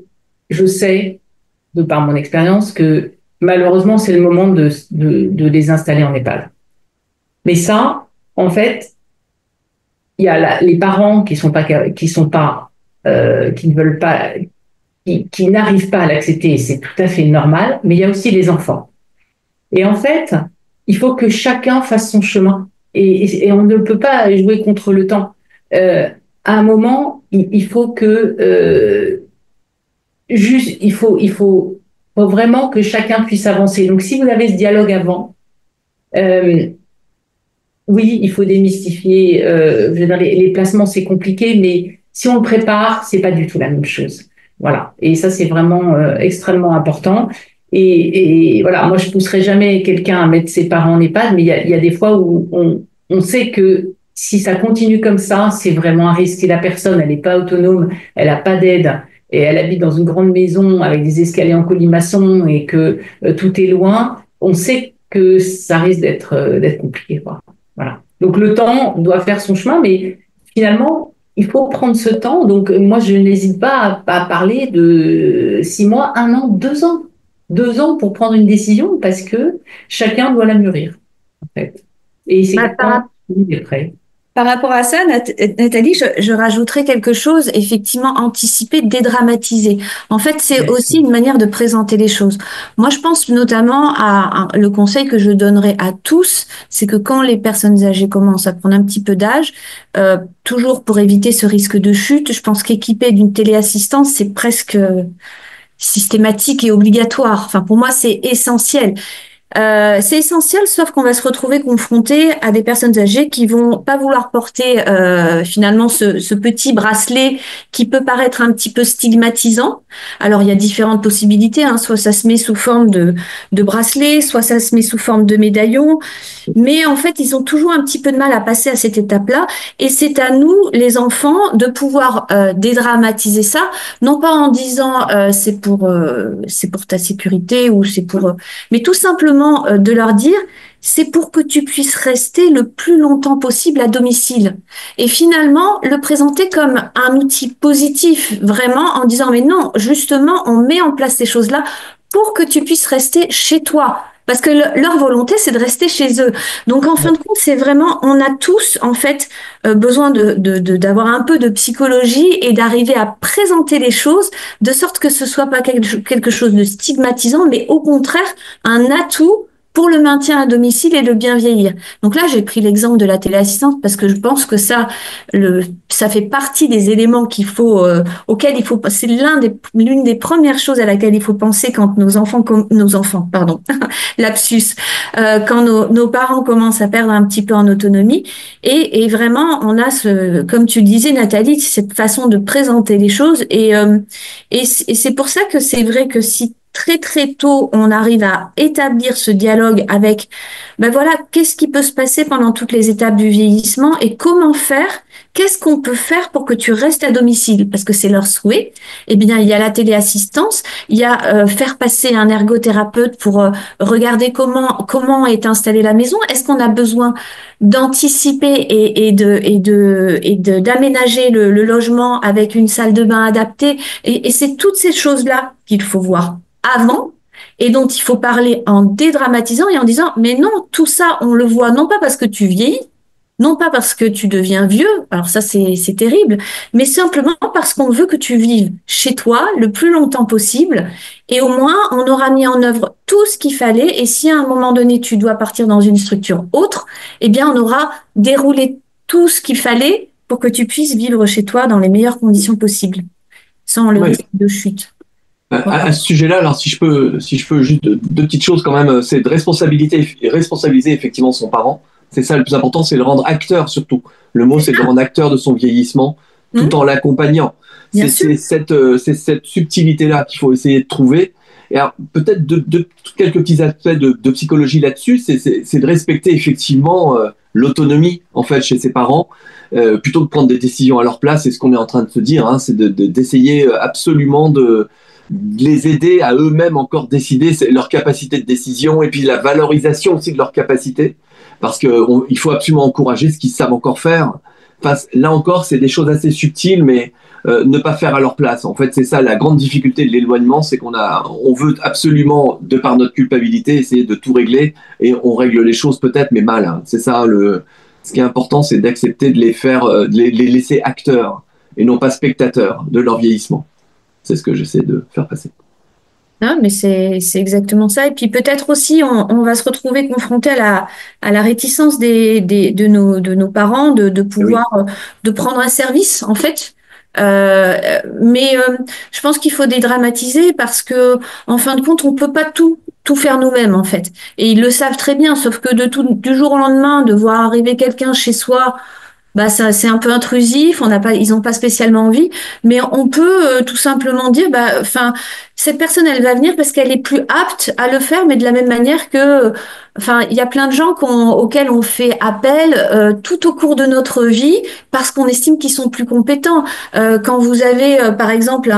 je sais de par mon expérience que malheureusement c'est le moment de les installer en EHPAD. Mais ça, en fait, il y a les parents qui ne veulent pas, qui n'arrivent pas à l'accepter, et c'est tout à fait normal, mais il y a aussi les enfants. Et en fait, il faut que chacun fasse son chemin, et on ne peut pas jouer contre le temps. À un moment, il faut que il faut vraiment que chacun puisse avancer. Donc, si vous avez ce dialogue avant, oui, il faut démystifier. Je veux dire, les placements, c'est compliqué, mais si on le prépare, c'est pas du tout la même chose. Voilà. Et ça, c'est vraiment extrêmement important. Et voilà, moi, je pousserai jamais quelqu'un à mettre ses parents en EHPAD, mais il y a des fois où on sait que si ça continue comme ça, c'est vraiment un risque. Si la personne, elle n'est pas autonome, elle n'a pas d'aide, et elle habite dans une grande maison avec des escaliers en colimaçon et que tout est loin, on sait que ça risque d'être compliqué, quoi. Voilà. Donc le temps doit faire son chemin, mais finalement, il faut prendre ce temps. Donc moi, je n'hésite pas à parler de 6 mois, 1 an, 2 ans. 2 ans pour prendre une décision, parce que chacun doit la mûrir, en fait. Et c'est quand il est prêt. Par rapport à ça, Nathalie, je rajouterais quelque chose, effectivement, anticiper, dédramatiser. En fait, c'est aussi une manière de présenter les choses. Moi, je pense notamment le conseil que je donnerais à tous, c'est que quand les personnes âgées commencent à prendre un petit peu d'âge, toujours pour éviter ce risque de chute, je pense qu'équiper d'une téléassistance, c'est presque systématique et obligatoire. Enfin, pour moi, c'est essentiel. C'est essentiel, sauf qu'on va se retrouver confronté à des personnes âgées qui vont pas vouloir porter finalement ce petit bracelet qui peut paraître un petit peu stigmatisant. Alors il y a différentes possibilités, hein. Soit ça se met sous forme de bracelet, soit ça se met sous forme de médaillon, mais en fait ils ont toujours un petit peu de mal à passer à cette étape-là, et c'est à nous les enfants de pouvoir dédramatiser ça, non pas en disant c'est pour ta sécurité ou c'est pour mais tout simplement de leur dire, c'est pour que tu puisses rester le plus longtemps possible à domicile. Et finalement, le présenter comme un outil positif, vraiment, en disant, mais non, justement, on met en place ces choses-là pour que tu puisses rester chez toi. Parce que leur volonté, c'est de rester chez eux. Donc, en fin de compte, c'est vraiment, on a tous, en fait, besoin d'avoir un peu de psychologie et d'arriver à présenter les choses de sorte que ce soit pas quelque chose de stigmatisant, mais au contraire, un atout pour le maintien à domicile et le bien vieillir. Donc là, j'ai pris l'exemple de la téléassistance parce que je pense que ça fait partie des éléments auxquels il faut, c'est l'une des premières choses à laquelle il faut penser quand nos enfants, pardon, lapsus, quand nos parents commencent à perdre un petit peu en autonomie. Et vraiment, on a comme tu disais, Nathalie, cette façon de présenter les choses. Et c'est pour ça que c'est vrai que si très très tôt on arrive à établir ce dialogue avec, ben voilà, qu'est-ce qui peut se passer pendant toutes les étapes du vieillissement et comment faire qu'est-ce qu'on peut faire pour que tu restes à domicile? Parce que c'est leur souhait. Eh bien, il y a la téléassistance, il y a faire passer un ergothérapeute pour regarder comment est installée la maison. Est-ce qu'on a besoin d'anticiper d'aménager le logement avec une salle de bain adaptée? Et c'est toutes ces choses-là qu'il faut voir avant et dont il faut parler en dédramatisant et en disant, mais non, tout ça, on le voit non pas parce que tu vieillis, non pas parce que tu deviens vieux, alors ça c'est terrible, mais simplement parce qu'on veut que tu vives chez toi le plus longtemps possible et au moins on aura mis en œuvre tout ce qu'il fallait et si à un moment donné tu dois partir dans une structure autre, eh bien on aura déroulé tout ce qu'il fallait pour que tu puisses vivre chez toi dans les meilleures conditions possibles, sans le Oui. risque de chute. À ce sujet-là, alors si je peux juste deux petites choses quand même, c'est de responsabiliser effectivement son parent. C'est ça le plus important, c'est le rendre acteur surtout. Le mot, c'est de le rendre acteur de son vieillissement, tout en l'accompagnant. Bien C'est cette subtilité-là qu'il faut essayer de trouver. Et alors, peut-être quelques petits aspects de psychologie là-dessus, c'est de respecter effectivement l'autonomie en fait chez ses parents, plutôt que de prendre des décisions à leur place. C'est ce qu'on est en train de se dire, hein, c'est d'essayer absolument de les aider à eux-mêmes encore décider leur capacité de décision et puis la valorisation aussi de leur capacité, parce qu'il faut absolument encourager ce qu'ils savent encore faire. Enfin, là encore, c'est des choses assez subtiles, mais ne pas faire à leur place. En fait, c'est ça la grande difficulté de l'éloignement, c'est on veut absolument, de par notre culpabilité, essayer de tout régler, et on règle les choses peut-être, mais mal. Hein. C'est ça, ce qui est important, c'est d'accepter de les laisser acteurs, et non pas spectateurs de leur vieillissement. C'est ce que j'essaie de faire passer. Ah, mais c'est exactement ça. Et puis peut-être aussi, on va se retrouver confronté à la réticence de nos parents de pouvoir, de prendre un service, en fait. Mais je pense qu'il faut dédramatiser parce que, en fin de compte, on peut pas tout faire nous-mêmes, en fait. Et ils le savent très bien, sauf que du jour au lendemain, de voir arriver quelqu'un chez soi, bah ça c'est un peu intrusif, ils ont pas spécialement envie, mais on peut tout simplement dire bah enfin cette personne elle va venir parce qu'elle est plus apte à le faire, mais de la même manière que enfin il y a plein de gens auxquels on fait appel tout au cours de notre vie parce qu'on estime qu'ils sont plus compétents. Quand vous avez par exemple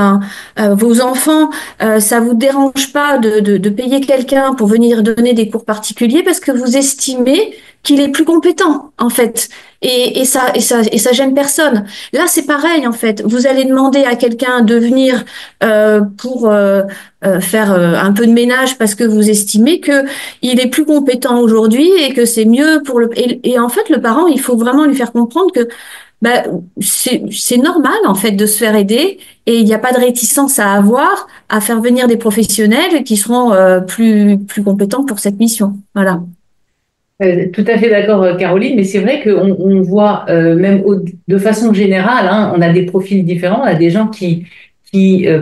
vos enfants, ça vous dérange pas de payer quelqu'un pour venir donner des cours particuliers parce que vous estimez qu'il est plus compétent en fait. Et ça gêne personne. Là, c'est pareil en fait. Vous allez demander à quelqu'un de venir pour faire un peu de ménage parce que vous estimez que il est plus compétent aujourd'hui et que c'est mieux pour et en fait, le parent, il faut vraiment lui faire comprendre que bah, c'est normal en fait de se faire aider et il n'y a pas de réticence à avoir à faire venir des professionnels qui seront plus compétents pour cette mission. Voilà. Tout à fait d'accord, Caroline, mais c'est vrai qu'on voit, de façon générale, hein, on a des profils différents. On a des gens qui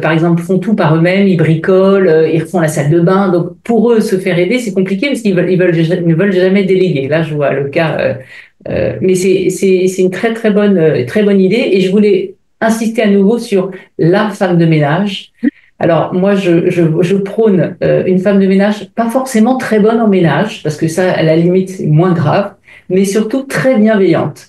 par exemple, font tout par eux-mêmes, ils bricolent, ils refont la salle de bain. Donc, pour eux, se faire aider, c'est compliqué parce qu'ils ne veulent jamais déléguer. Là, je vois le cas. Mais c'est une très bonne idée. Et je voulais insister à nouveau sur la femme de ménage. Alors moi, je prône une femme de ménage pas forcément très bonne en ménage, parce que ça, à la limite, c'est moins grave, mais surtout très bienveillante.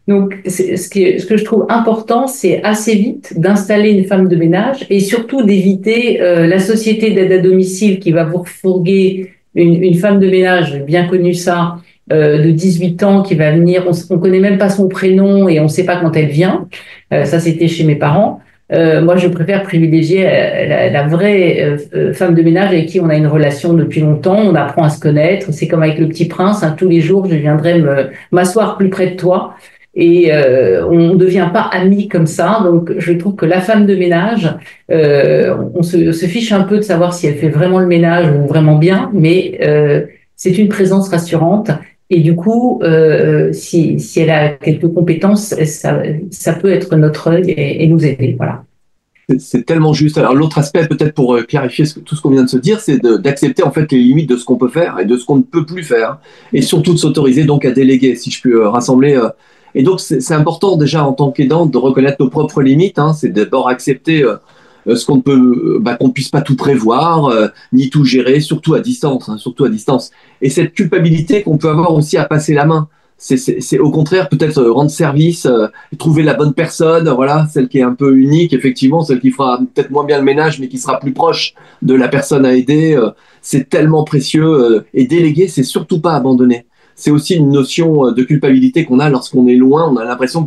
Donc, ce que je trouve important, c'est assez vite d'installer une femme de ménage et surtout d'éviter la société d'aide à domicile qui va vous refourguer une femme de ménage, bien connue ça, de 18 ans qui va venir, on connaît même pas son prénom et on sait pas quand elle vient. Ça, c'était chez mes parents. Moi, je préfère privilégier la vraie femme de ménage avec qui on a une relation depuis longtemps, on apprend à se connaître. C'est comme avec le Petit Prince, hein, tous les jours, je viendrai m'asseoir plus près de toi. Et on ne devient pas amis comme ça. Donc, je trouve que la femme de ménage, on se fiche un peu de savoir si elle fait vraiment le ménage ou vraiment bien, mais c'est une présence rassurante. Et du coup, si elle a quelques compétences, ça peut être notre œil et nous aider. Voilà. C'est tellement juste. Alors l'autre aspect, peut-être pour clarifier tout ce qu'on vient de se dire, c'est d'accepter en fait les limites de ce qu'on peut faire et de ce qu'on ne peut plus faire, et surtout de s'autoriser donc à déléguer, si je peux rassembler. Et donc c'est important déjà en tant qu'aidant de reconnaître nos propres limites. Hein, c'est d'abord accepter ce qu'on peut, qu'on puisse pas tout prévoir, ni tout gérer, surtout à distance, hein, surtout à distance. Et cette culpabilité qu'on peut avoir aussi à passer la main. c'est au contraire peut-être rendre service, trouver la bonne personne, voilà, celle qui est un peu unique, effectivement, celle qui fera peut-être moins bien le ménage, mais qui sera plus proche de la personne à aider. C'est tellement précieux. Et déléguer, c'est surtout pas abandonner. C'est aussi une notion de culpabilité qu'on a lorsqu'on est loin. On a l'impression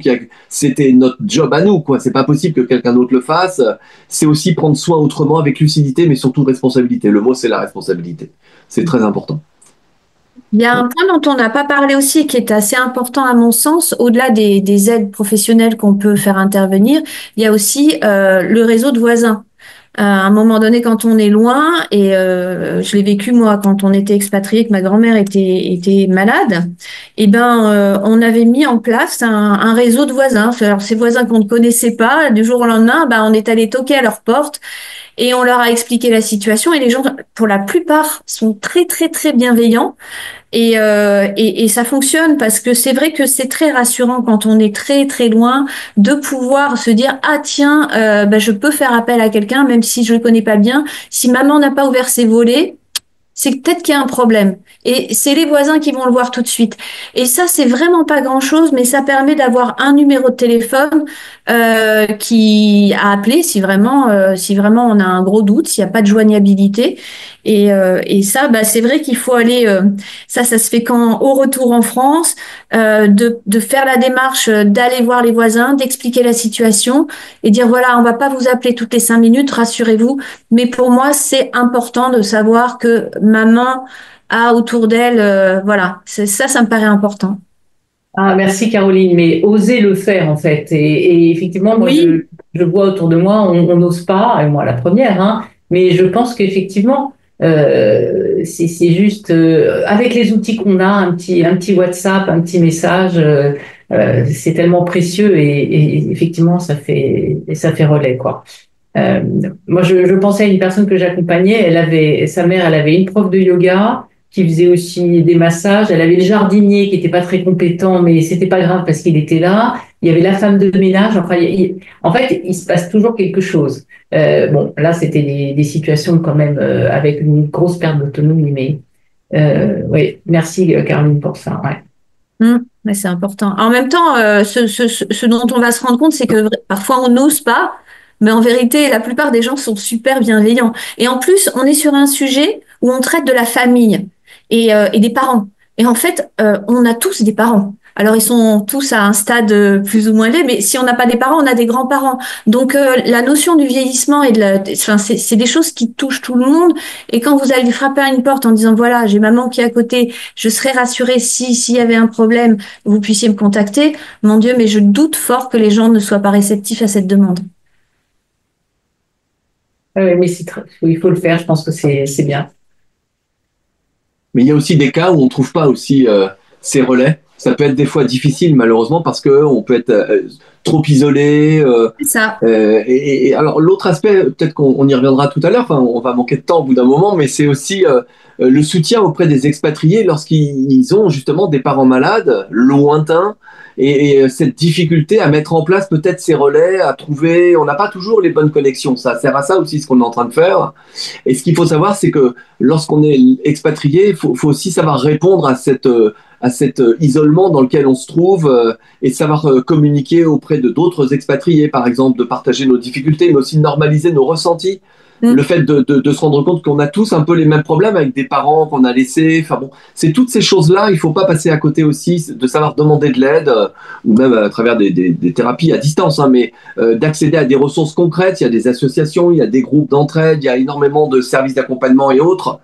c'était notre job à nous, quoi. C'est pas possible que quelqu'un d'autre le fasse. C'est aussi prendre soin autrement avec lucidité, mais surtout responsabilité. Le mot, c'est la responsabilité. C'est très important. Il y a un point dont on n'a pas parlé aussi et qui est assez important à mon sens, au-delà des aides professionnelles qu'on peut faire intervenir, il y a aussi le réseau de voisins. À un moment donné, quand on est loin, et je l'ai vécu moi quand on était expatrié, que ma grand-mère était malade, et ben on avait mis en place un réseau de voisins. Alors ces voisins qu'on ne connaissait pas, du jour au lendemain, ben on est allé toquer à leur porte et on leur a expliqué la situation. Et les gens, pour la plupart, sont très très très bienveillants. Et ça fonctionne parce que c'est vrai que c'est très rassurant quand on est très très loin de pouvoir se dire ah tiens je peux faire appel à quelqu'un même si je le connais pas bien. Si maman n'a pas ouvert ses volets, c'est peut-être qu'il y a un problème. Et c'est les voisins qui vont le voir tout de suite. Et ça, c'est vraiment pas grand-chose, mais ça permet d'avoir un numéro de téléphone qui a appelé si vraiment on a un gros doute, s'il n'y a pas de joignabilité. Et ça, c'est vrai qu'il faut aller. Ça se fait quand au retour en France, de faire la démarche, d'aller voir les voisins, d'expliquer la situation et dire voilà, on va pas vous appeler toutes les 5 minutes, rassurez-vous. Mais pour moi, c'est important de savoir que maman a autour d'elle, voilà, ça me paraît important. Ah, merci Caroline, mais oser le faire en fait. Et effectivement, moi Oui, je vois autour de moi, on n'ose pas, et moi la première, hein, mais je pense qu'effectivement, c'est juste avec les outils qu'on a, un petit WhatsApp, un petit message, c'est tellement précieux et effectivement ça fait relais quoi. Euh, Moi, je pensais à une personne que j'accompagnais. Sa mère, elle avait une prof de yoga qui faisait aussi des massages. Elle avait le jardinier qui était pas très compétent, mais c'était pas grave parce qu'il était là. Il y avait la femme de ménage. Enfin, en fait, il se passe toujours quelque chose. Bon, là, c'était des situations quand même avec une grosse perte d'autonomie, mais oui, merci Caroline pour ça. Ouais. mais c'est important. En même temps, ce dont on va se rendre compte, c'est que parfois on n'ose pas, mais en vérité, la plupart des gens sont super bienveillants. Et en plus, on est sur un sujet où on traite de la famille et des parents. Et en fait, on a tous des parents. Alors, ils sont tous à un stade plus ou moins élevé, mais si on n'a pas des parents, on a des grands-parents. Donc, la notion du vieillissement enfin, c'est des choses qui touchent tout le monde. Et quand vous allez frapper à une porte en disant, voilà, j'ai maman qui est à côté, je serais rassurée si s'il y avait un problème, vous puissiez me contacter. Mon Dieu, mais je doute fort que les gens ne soient pas réceptifs à cette demande. Mais il faut le faire. Je pense que c'est bien. Mais il y a aussi des cas où on ne trouve pas aussi ces relais. Ça peut être des fois difficile, malheureusement, parce qu'on peut être trop isolé. C'est ça. Et alors, l'autre aspect, peut-être qu'on y reviendra tout à l'heure, enfin, on va manquer de temps au bout d'un moment, mais c'est aussi le soutien auprès des expatriés lorsqu'ils ont justement des parents malades, lointains, et cette difficulté à mettre en place peut-être ces relais, à trouver. On n'a pas toujours les bonnes connexions. Ça sert à ça aussi, ce qu'on est en train de faire. Et ce qu'il faut savoir, c'est que lorsqu'on est expatrié, faut aussi savoir répondre à cet isolement dans lequel on se trouve et savoir communiquer auprès de d'autres expatriés, par exemple, de partager nos difficultés, mais aussi de normaliser nos ressentis. Le fait de se rendre compte qu'on a tous un peu les mêmes problèmes avec des parents qu'on a laissés. Enfin bon, c'est toutes ces choses-là, il ne faut pas passer à côté aussi de savoir demander de l'aide, ou même à travers des thérapies à distance, hein, mais d'accéder à des ressources concrètes. Il y a des associations, il y a des groupes d'entraide, il y a énormément de services d'accompagnement et autres.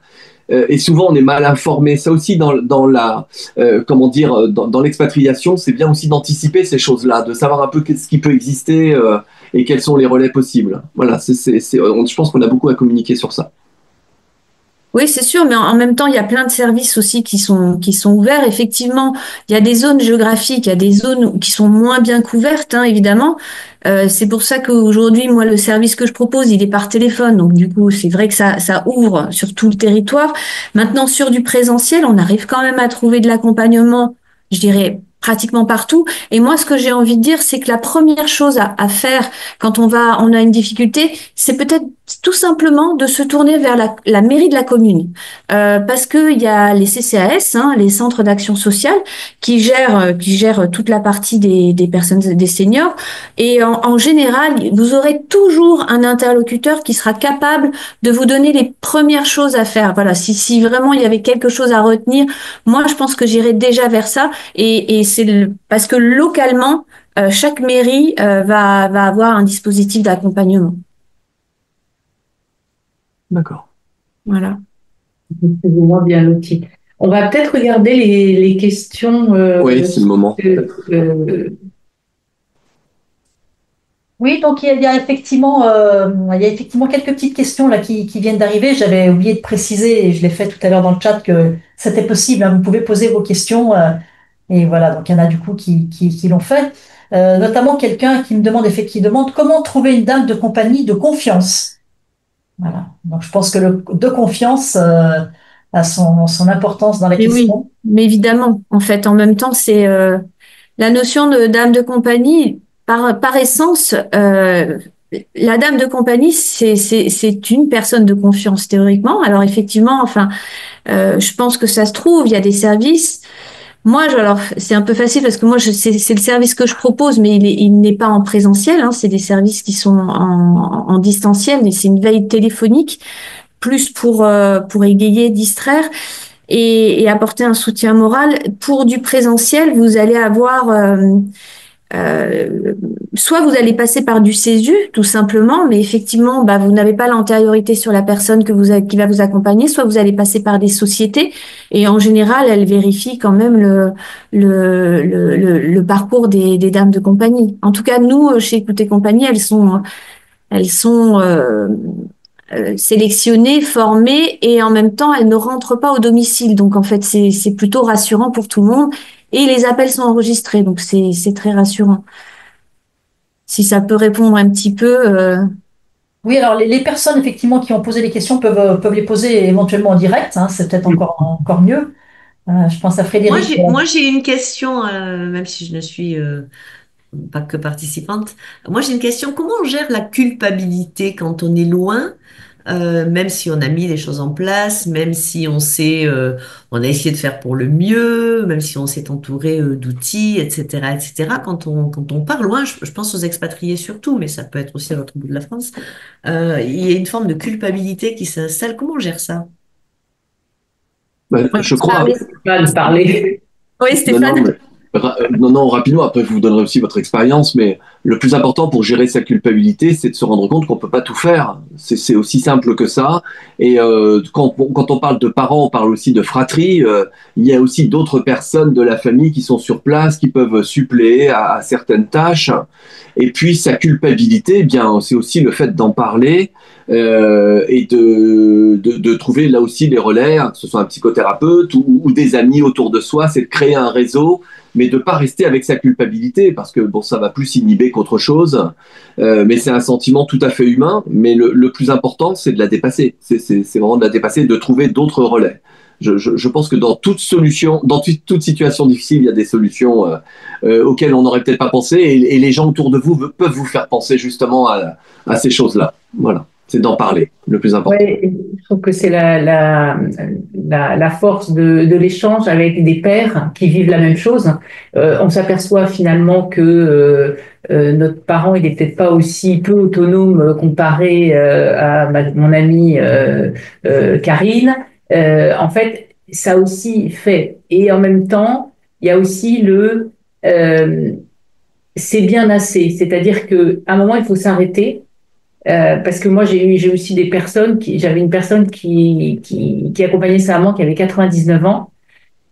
Et souvent, on est mal informé. Ça aussi, dans la, comment dire, dans l'expatriation, c'est bien aussi d'anticiper ces choses-là, de savoir un peu ce qui peut exister et quels sont les relais possibles. Voilà, je pense qu'on a beaucoup à communiquer sur ça. Oui, c'est sûr, mais en même temps, il y a plein de services aussi qui sont ouverts. Effectivement, il y a des zones géographiques, il y a des zones qui sont moins bien couvertes, hein, évidemment. C'est pour ça qu'aujourd'hui, moi, le service que je propose, il est par téléphone. Donc, du coup, c'est vrai que ça ouvre sur tout le territoire. Maintenant, sur du présentiel, on arrive quand même à trouver de l'accompagnement, je dirais, pratiquement partout. Et moi, ce que j'ai envie de dire, c'est que la première chose à faire quand on a une difficulté, c'est peut-être tout simplement de se tourner vers la mairie de la commune, parce que il y a les CCAS, hein, les centres d'action sociale, qui gèrent toute la partie des personnes, des seniors. Et en général, vous aurez toujours un interlocuteur qui sera capable de vous donner les premières choses à faire. Voilà, si vraiment il y avait quelque chose à retenir, moi, je pense que j'irais déjà vers ça. Et parce que localement, chaque mairie va avoir un dispositif d'accompagnement. D'accord. Voilà. C'est vraiment bien l'outil. On va peut-être regarder les questions. Oui, c'est le moment. Oui, donc il y a effectivement quelques petites questions là qui viennent d'arriver. J'avais oublié de préciser, et je l'ai fait tout à l'heure dans le chat, que c'était possible, hein. Vous pouvez poser vos questions. Et voilà, donc il y en a du coup qui l'ont fait. Notamment quelqu'un qui demande comment trouver une dame de compagnie de confiance. Voilà. Donc je pense que le de confiance a son importance dans la Mais oui, question. mais évidemment, en fait, en même temps, c'est la notion de dame de compagnie, par essence, la dame de compagnie, c'est une personne de confiance théoriquement. Alors effectivement, enfin, je pense que ça se trouve, il y a des services. Moi, alors c'est un peu facile parce que moi, c'est le service que je propose, mais il n'est pas en présentiel, hein. C'est des services qui sont en distanciel, mais c'est une veille téléphonique, plus pour égayer, distraire et apporter un soutien moral. Pour du présentiel, vous allez avoir euh, soit vous allez passer par du CESU, tout simplement, mais effectivement, bah, vous n'avez pas l'antériorité sur la personne qui va vous accompagner, soit vous allez passer par des sociétés, et en général, elles vérifient quand même le parcours des dames de compagnie. En tout cas, nous, chez Écoutez Compagnie, elles sont sélectionnées, formées, et en même temps, elles ne rentrent pas au domicile. Donc, en fait, c'est plutôt rassurant pour tout le monde. Et les appels sont enregistrés, donc c'est très rassurant. Si ça peut répondre un petit peu. Oui, alors les personnes effectivement qui ont posé les questions peuvent les poser éventuellement en direct, hein, c'est peut-être encore mieux. Je pense à Frédéric. Moi, j'ai une question, même si je ne suis pas que participante. Moi, j'ai une question. Comment on gère la culpabilité quand on est loin, même si on a mis les choses en place, même si on a essayé de faire pour le mieux, même si on s'est entouré d'outils, etc., etc. Quand on part loin, je pense aux expatriés surtout, mais ça peut être aussi à l'autre bout de la France, il y a une forme de culpabilité qui s'installe. Comment on gère ça? Ben, je crois. Pas de parler. Oui, Non, non, Stéphane. non, rapidement, après je vous donnerai aussi votre expérience, mais le plus important pour gérer sa culpabilité, c'est de se rendre compte qu'on peut pas tout faire. C'est aussi simple que ça. Et quand on parle de parents, on parle aussi de fratrie. Il y a aussi d'autres personnes de la famille qui sont sur place, qui peuvent suppléer à certaines tâches. Et puis sa culpabilité, eh bien, c'est aussi le fait d'en parler et de trouver là aussi les relais, hein, que ce soit un psychothérapeute ou des amis autour de soi, c'est de créer un réseau, mais de pas rester avec sa culpabilité, parce que bon, ça va plus inhiber qu'autre chose. Mais c'est un sentiment tout à fait humain. Mais le plus important, c'est de la dépasser. C'est vraiment de la dépasser, de trouver d'autres relais. Je pense que dans toute solution, dans toute situation difficile, il y a des solutions auxquelles on n'aurait peut-être pas pensé, et les gens autour de vous peuvent vous faire penser justement à ces choses-là. Voilà, c'est d'en parler, le plus important. Ouais, je trouve que c'est la force de l'échange avec des pairs qui vivent la même chose. On s'aperçoit finalement que notre parent, il est peut-être pas aussi peu autonome comparé à mon amie Karine. En fait, ça aussi fait. Et en même temps, il y a aussi c'est bien assez. C'est-à-dire que à un moment, il faut s'arrêter. Parce que moi, j'ai aussi j'avais une personne qui accompagnait sa maman qui avait 99 ans,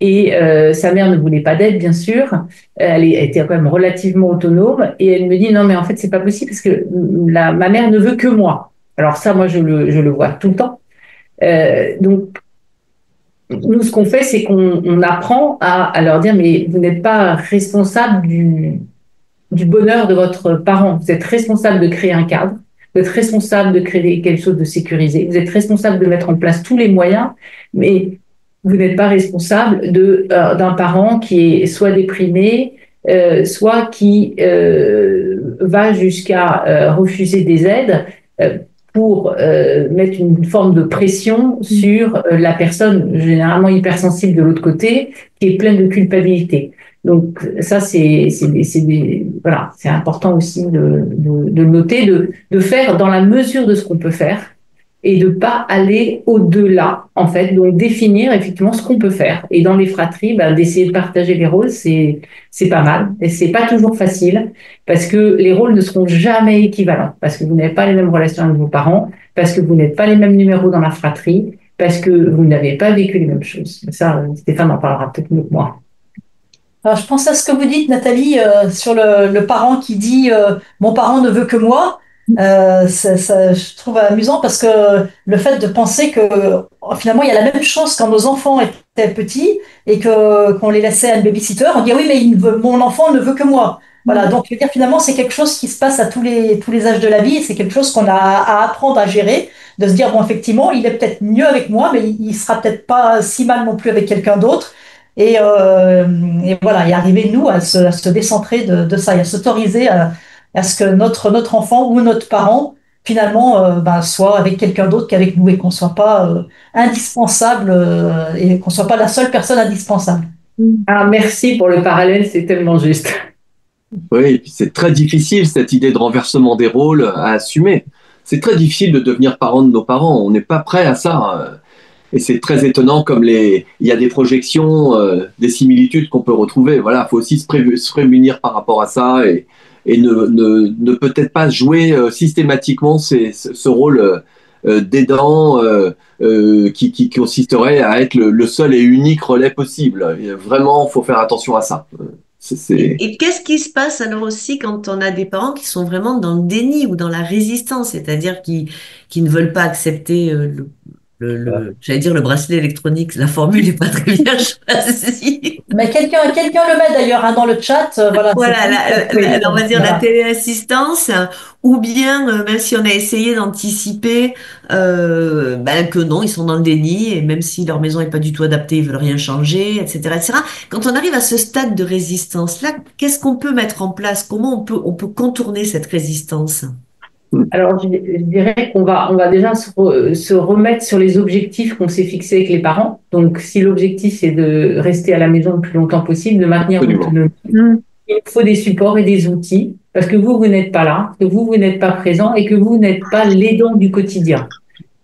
et sa mère ne voulait pas d'aide, bien sûr. Elle était quand même relativement autonome, et elle me dit non, mais en fait, c'est pas possible parce que ma mère ne veut que moi. Alors ça, moi, je le vois tout le temps. Donc, nous, ce qu'on fait, c'est qu'on apprend à leur dire, mais vous n'êtes pas responsable du bonheur de votre parent. Vous êtes responsable de créer un cadre, vous êtes responsable de créer quelque chose de sécurisé, vous êtes responsable de mettre en place tous les moyens, mais vous n'êtes pas responsable d'un parent qui est soit déprimé, soit qui va jusqu'à refuser des aides pour mettre une forme de pression sur la personne généralement hypersensible de l'autre côté, qui est pleine de culpabilité. Donc ça, voilà, c'est important aussi de noter, de faire dans la mesure de ce qu'on peut faire et de pas aller au-delà, en fait, donc définir effectivement ce qu'on peut faire. Et dans les fratries, d'essayer de partager les rôles, c'est pas mal, et c'est pas toujours facile, parce que les rôles ne seront jamais équivalents, parce que vous n'avez pas les mêmes relations avec vos parents, parce que vous n'êtes pas les mêmes numéros dans la fratrie, parce que vous n'avez pas vécu les mêmes choses. Ça, Stéphane en parlera peut-être mieux que moi. Alors, je pense à ce que vous dites, Nathalie, sur le parent qui dit mon parent ne veut que moi. Je trouve amusant parce que le fait de penser que finalement il y a la même chose quand nos enfants étaient petits et que qu'on les laissait à une babysitter, on dit ah oui mais mon enfant ne veut que moi. Voilà, donc je veux dire finalement c'est quelque chose qui se passe à tous les âges de la vie et c'est quelque chose qu'on a à apprendre à gérer, de se dire bon effectivement il est peut-être mieux avec moi mais il sera peut-être pas si mal non plus avec quelqu'un d'autre. Et voilà, et arriver, nous, à se décentrer de ça et à s'autoriser à ce que notre enfant ou notre parent, finalement, soit avec quelqu'un d'autre qu'avec nous et qu'on soit pas indispensable et qu'on soit pas la seule personne indispensable. Ah, merci pour le parallèle, c'est tellement juste. Oui, et puis c'est très difficile, cette idée de renversement des rôles à assumer. C'est très difficile de devenir parent de nos parents. On n'est pas prêt à ça. Et c'est très étonnant comme il y a des projections, des similitudes qu'on peut retrouver. Voilà, il faut aussi se prémunir par rapport à ça et ne peut-être pas jouer systématiquement ce rôle d'aidant qui consisterait à être le seul et unique relais possible. Et vraiment, il faut faire attention à ça. Et qu'est-ce qui se passe alors aussi quand on a des parents qui sont vraiment dans le déni ou dans la résistance, c'est-à-dire qui ne veulent pas accepter j'allais dire le bracelet électronique, la formule n'est pas très bien choisie. Mais quelqu'un le met d'ailleurs dans le chat. Voilà, Voilà, on va dire la téléassistance, ou bien même si on a essayé d'anticiper que non, ils sont dans le déni, et même si leur maison n'est pas du tout adaptée, ils veulent rien changer, etc., etc. Quand on arrive à ce stade de résistance, là, qu'est-ce qu'on peut mettre en place? Comment on peut contourner cette résistance? Alors, je dirais qu'on va déjà se remettre sur les objectifs qu'on s'est fixés avec les parents. Donc, si l'objectif c'est de rester à la maison le plus longtemps possible, de maintenir l'autonomie, il faut des supports et des outils parce que vous n'êtes pas là, que vous n'êtes pas présent et que vous n'êtes pas l'aidant du quotidien.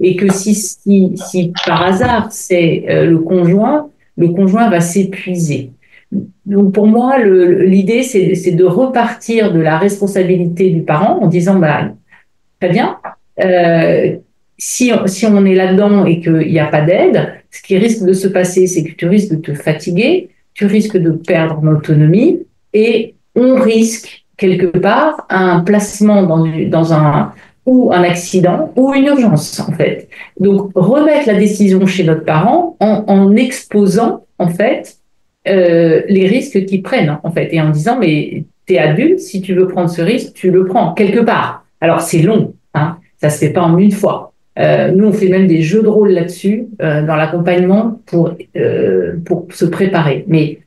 Et que si par hasard c'est le conjoint va s'épuiser. Donc, pour moi, l'idée c'est de repartir de la responsabilité du parent en disant très bien. Si on est là-dedans et qu'il n'y a pas d'aide, ce qui risque de se passer, c'est que tu risques de te fatiguer, tu risques de perdre en autonomie et on risque quelque part un placement ou un accident ou une urgence en fait. Donc remettre la décision chez notre parent en exposant en fait les risques qu'ils prennent en fait et en disant mais t'es adulte, si tu veux prendre ce risque, tu le prends quelque part. Alors, c'est long, hein, ça se fait pas en une fois. Nous, on fait même des jeux de rôle là-dessus, dans l'accompagnement pour se préparer. Mais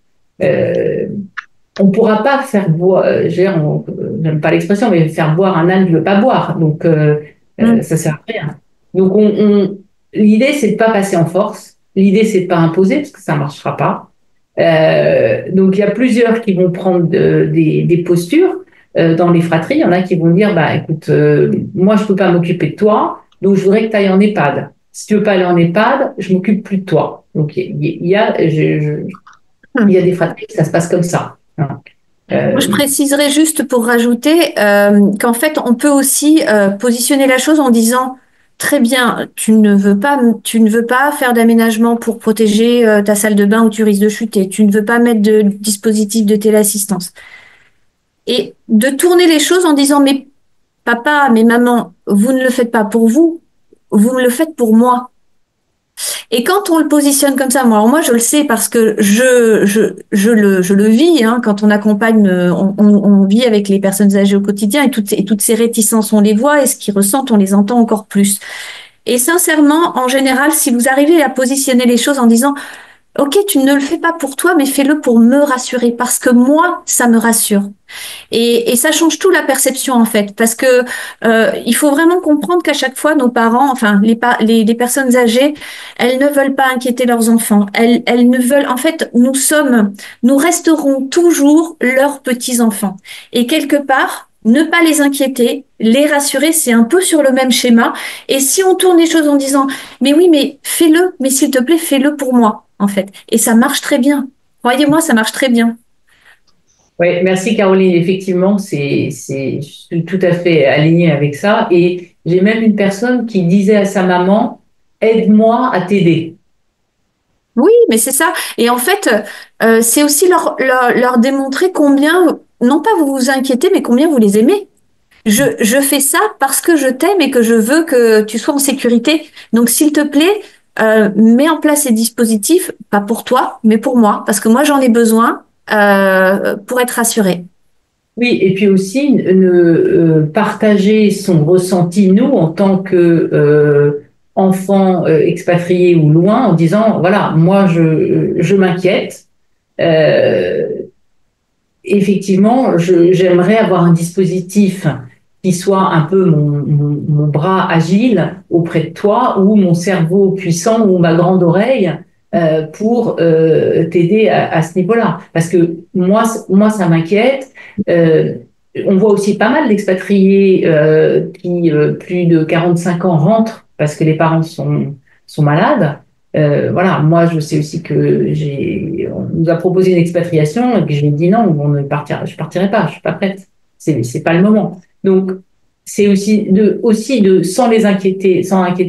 on pourra pas faire boire, j'aime pas l'expression, mais faire boire un âne qui veut pas boire. Donc, ça sert à rien. Donc, l'idée, c'est de pas passer en force. L'idée, c'est de pas imposer, parce que ça marchera pas. Donc, il y a plusieurs qui vont prendre des postures. Dans les fratries, il y en a qui vont dire écoute, moi je peux pas m'occuper de toi, donc je voudrais que tu ailles en EHPAD. Si tu veux pas aller en EHPAD, je m'occupe plus de toi. Donc il y a des fratries, ça se passe comme ça. Moi, je préciserai juste pour rajouter qu'en fait, on peut aussi positionner la chose en disant très bien, tu ne veux pas faire d'aménagement pour protéger ta salle de bain où tu risques de chuter, tu ne veux pas mettre de dispositif de téléassistance. Et de tourner les choses en disant mais papa, mais maman, vous ne le faites pas pour vous, vous me le faites pour moi. Et quand on le positionne comme ça, moi je le sais parce que je le vis, hein, quand on accompagne, on vit avec les personnes âgées au quotidien et toutes ces réticences, on les voit et ce qu'ils ressentent, on les entend encore plus. Et sincèrement, en général, si vous arrivez à positionner les choses en disant, OK, tu ne le fais pas pour toi, mais fais-le pour me rassurer, parce que moi, ça me rassure. Et ça change tout la perception en fait, parce que il faut vraiment comprendre qu'à chaque fois, nos parents, enfin les personnes âgées, elles ne veulent pas inquiéter leurs enfants. Elles ne veulent, en fait, nous resterons toujours leurs petits enfants. Et quelque part, ne pas les inquiéter, les rassurer, c'est un peu sur le même schéma. Et si on tourne les choses en disant, mais oui, mais fais-le, mais s'il te plaît, fais-le pour moi, en fait. Et ça marche très bien. Croyez-moi, ça marche très bien. Oui, merci Caroline. Effectivement, je suis tout à fait alignée avec ça. Et j'ai même une personne qui disait à sa maman, aide-moi à t'aider. Oui, mais c'est ça. Et en fait, c'est aussi leur démontrer combien, non pas vous vous inquiétez, mais combien vous les aimez. Je fais ça parce que je t'aime et que je veux que tu sois en sécurité. Donc, s'il te plaît, mets en place ces dispositifs, pas pour toi, mais pour moi, parce que moi, j'en ai besoin pour être rassurée. Oui, et puis aussi partager son ressenti, nous, en tant que enfants expatriés ou loin, en disant, voilà, moi, je m'inquiète. Euh, Effectivement, j'aimerais avoir un dispositif qui soit un peu mon bras agile auprès de toi, ou mon cerveau puissant, ou ma grande oreille, pour t'aider à ce niveau-là. Parce que moi ça m'inquiète. Euh, on voit aussi pas mal d'expatriés qui, plus de 45 ans, rentrent parce que les parents sont malades. Voilà, moi je sais aussi que on nous a proposé une expatriation et que j'ai dit non, je partirai pas, je suis pas prête, c'est pas le moment. Donc c'est aussi de sans inquiéter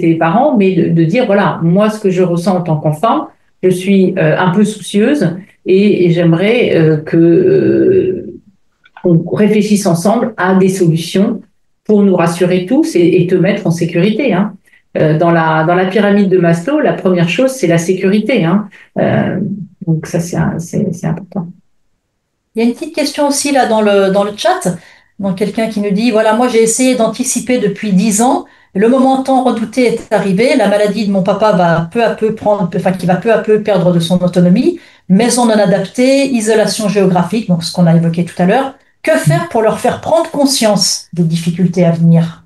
les parents, mais de dire voilà, moi ce que je ressens en tant qu'enfant, je suis un peu soucieuse et j'aimerais qu'on réfléchisse ensemble à des solutions pour nous rassurer tous et te mettre en sécurité, hein. Dans la pyramide de Maslow, la première chose, c'est la sécurité, hein. Euh, donc ça, c'est important. Il y a une petite question aussi là dans le chat. Donc quelqu'un qui nous dit, voilà, moi j'ai essayé d'anticiper depuis 10 ans. Le moment tant redouté est arrivé. La maladie de mon papa va peu à peu qui va peu à peu perdre de son autonomie. Maison non adaptée, isolation géographique, donc ce qu'on a évoqué tout à l'heure. Que faire pour leur faire prendre conscience des difficultés à venir?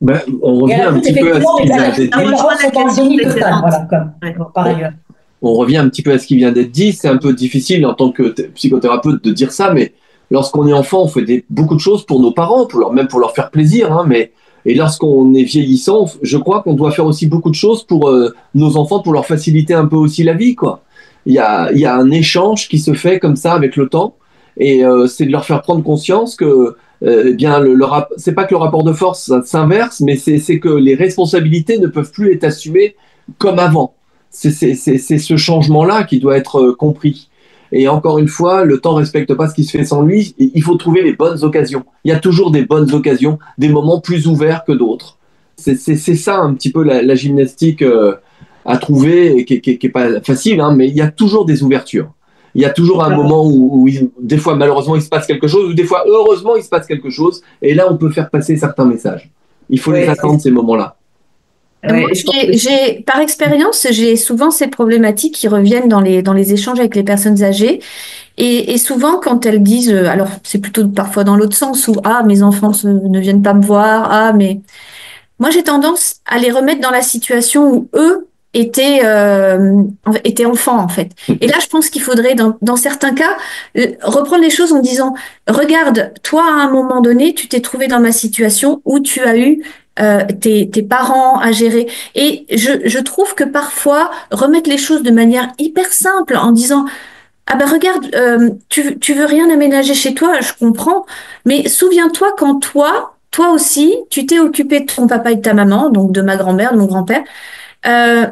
Ben, on Et revient elle un ajoute petit peu à ce effectivement, qui vient d'être les dit. parents sont dans le déni total, voilà, Ouais. par ailleurs. On revient un petit peu à ce qui vient d'être dit. C'est un peu difficile en tant que psychothérapeute de dire ça, mais lorsqu'on est enfant, on fait beaucoup de choses pour nos parents, même pour leur faire plaisir. Hein, et lorsqu'on est vieillissant, je crois qu'on doit faire aussi beaucoup de choses pour nos enfants, pour leur faciliter un peu aussi la vie, quoi. Il y a un échange qui se fait comme ça avec le temps, et c'est de leur faire prendre conscience que, eh bien, c'est pas que le rapport de force s'inverse, mais c'est que les responsabilités ne peuvent plus être assumées comme avant. C'est ce changement-là qui doit être compris. Et encore une fois, le temps ne respecte pas ce qui se fait sans lui. Il faut trouver les bonnes occasions. Il y a toujours des bonnes occasions, des moments plus ouverts que d'autres. C'est ça un petit peu la gymnastique à trouver, et qui est pas facile, hein, mais il y a toujours des ouvertures. Il y a toujours un moment où des fois, malheureusement, il se passe quelque chose, ou des fois, heureusement, il se passe quelque chose. Et là, on peut faire passer certains messages. Il faut les attendre, ces moments-là. Moi, par expérience, j'ai souvent ces problématiques qui reviennent dans les échanges avec les personnes âgées. Et souvent, quand elles disent, alors c'est plutôt parfois dans l'autre sens, où ah, mes enfants ne viennent pas me voir, ah, mais moi j'ai tendance à les remettre dans la situation où eux étaient enfants en fait. Et là, je pense qu'il faudrait, dans certains cas, reprendre les choses en disant, regarde, toi à un moment donné, tu t'es trouvé dans ma situation où tu as eu tes parents à gérer. Et je trouve que parfois, remettre les choses de manière hyper simple en disant, ah ben regarde, tu veux rien aménager chez toi, je comprends, mais souviens-toi quand toi aussi, tu t'es occupé de ton papa et de ta maman, donc de ma grand-mère, de mon grand-père. Euh,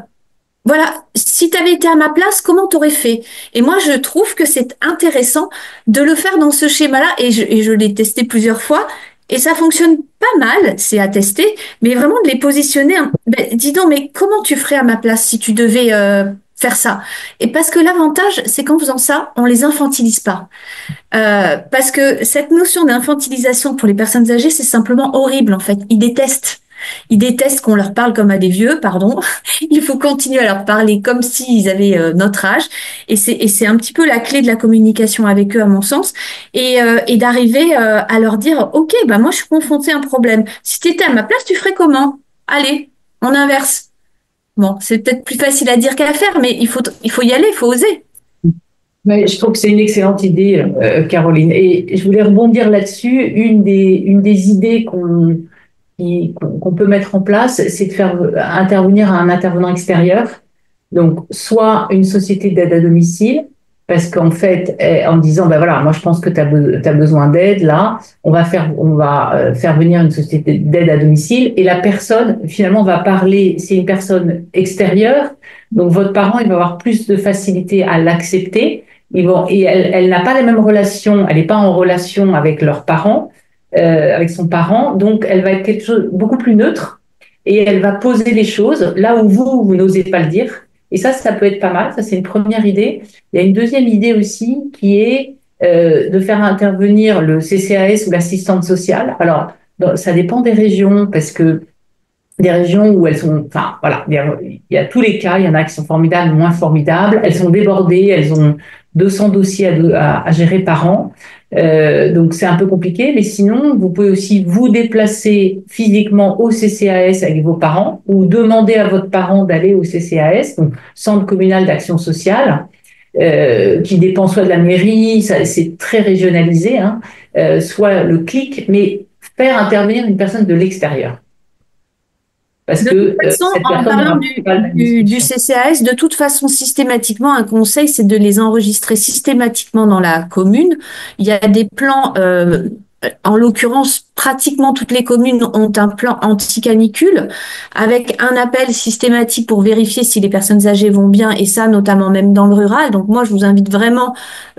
voilà, si tu avais été à ma place, comment t'aurais fait? Et moi, je trouve que c'est intéressant de le faire dans ce schéma-là, et je l'ai testé plusieurs fois, et ça fonctionne pas mal, c'est à tester, mais vraiment de les positionner. Ben, dis donc, mais comment tu ferais à ma place si tu devais faire ça. Et parce que l'avantage, c'est qu'en faisant ça, on les infantilise pas. Parce que cette notion d'infantilisation pour les personnes âgées, c'est simplement horrible en fait. Ils détestent. Ils détestent qu'on leur parle comme à des vieux, pardon. Il faut continuer à leur parler comme s'ils avaient notre âge. Et c'est un petit peu la clé de la communication avec eux, à mon sens. Et d'arriver à leur dire, OK, bah moi je suis confrontée à un problème. Si tu étais à ma place, tu ferais comment? Allez, on inverse. Bon, c'est peut-être plus facile à dire qu'à faire, mais il faut y aller, il faut oser. Mais je trouve que c'est une excellente idée, Caroline. Et je voulais rebondir là-dessus. Une des idées qu'on peut mettre en place, c'est de faire intervenir un intervenant extérieur. Donc, soit une société d'aide à domicile, parce qu'en fait, en disant, ben voilà, moi je pense que tu as besoin d'aide, là, on va faire venir une société d'aide à domicile, et la personne, finalement, va parler, c'est une personne extérieure, donc votre parent, il va avoir plus de facilité à l'accepter, et elle n'a pas la même relation, elle n'est pas en relation avec leurs parents, avec son parent, donc elle va être quelque chose beaucoup plus neutre, et elle va poser les choses là où vous n'osez pas le dire. Et ça peut être pas mal. Ça, c'est une première idée. Il y a une deuxième idée aussi qui est de faire intervenir le CCAS ou l'assistante sociale. Alors, ça dépend des régions parce que des régions où elles sont, enfin voilà, il y a tous les cas. Il y en a qui sont formidables, moins formidables. Elles sont débordées. Elles ont 200 dossiers à gérer par an. Donc c'est un peu compliqué, mais sinon vous pouvez aussi vous déplacer physiquement au CCAS avec vos parents ou demander à votre parent d'aller au CCAS, donc Centre communal d'action sociale, qui dépend soit de la mairie, c'est très régionalisé, hein, soit le CLIC, mais faire intervenir une personne de l'extérieur. Parce De que toute façon, cette en personne parlant n'aura pas la même du discussion. CCAS, de toute façon, systématiquement, un conseil, c'est de les enregistrer systématiquement dans la commune. Il y a des plans, en l'occurrence, pratiquement toutes les communes ont un plan anti-canicule avec un appel systématique pour vérifier si les personnes âgées vont bien, et ça, notamment même dans le rural. Donc moi, je vous invite vraiment,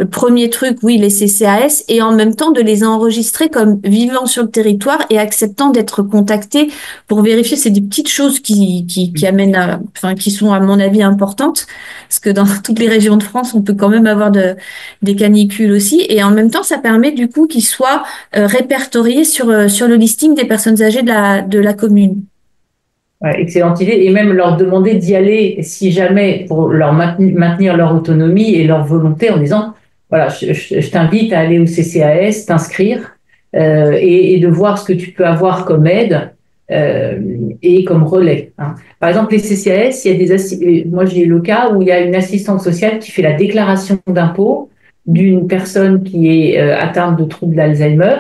premier truc, oui, les CCAS, et en même temps de les enregistrer comme vivant sur le territoire et acceptant d'être contactés pour vérifier. C'est des petites choses qui amènent enfin, qui sont à mon avis importantes, parce que dans toutes les régions de France, on peut quand même avoir des canicules aussi, et en même temps, ça permet du coup qu'ils soient répertoriés sur le listing des personnes âgées de la commune. Ouais, excellente idée. Et même leur demander d'y aller si jamais pour leur maintenir leur autonomie et leur volonté en disant, voilà, je t'invite à aller au CCAS, t'inscrire et de voir ce que tu peux avoir comme aide et comme relais, hein. Par exemple, les CCAS, il y a moi j'ai eu le cas où il y a une assistante sociale qui fait la déclaration d'impôt d'une personne qui est atteinte de troubles d'Alzheimer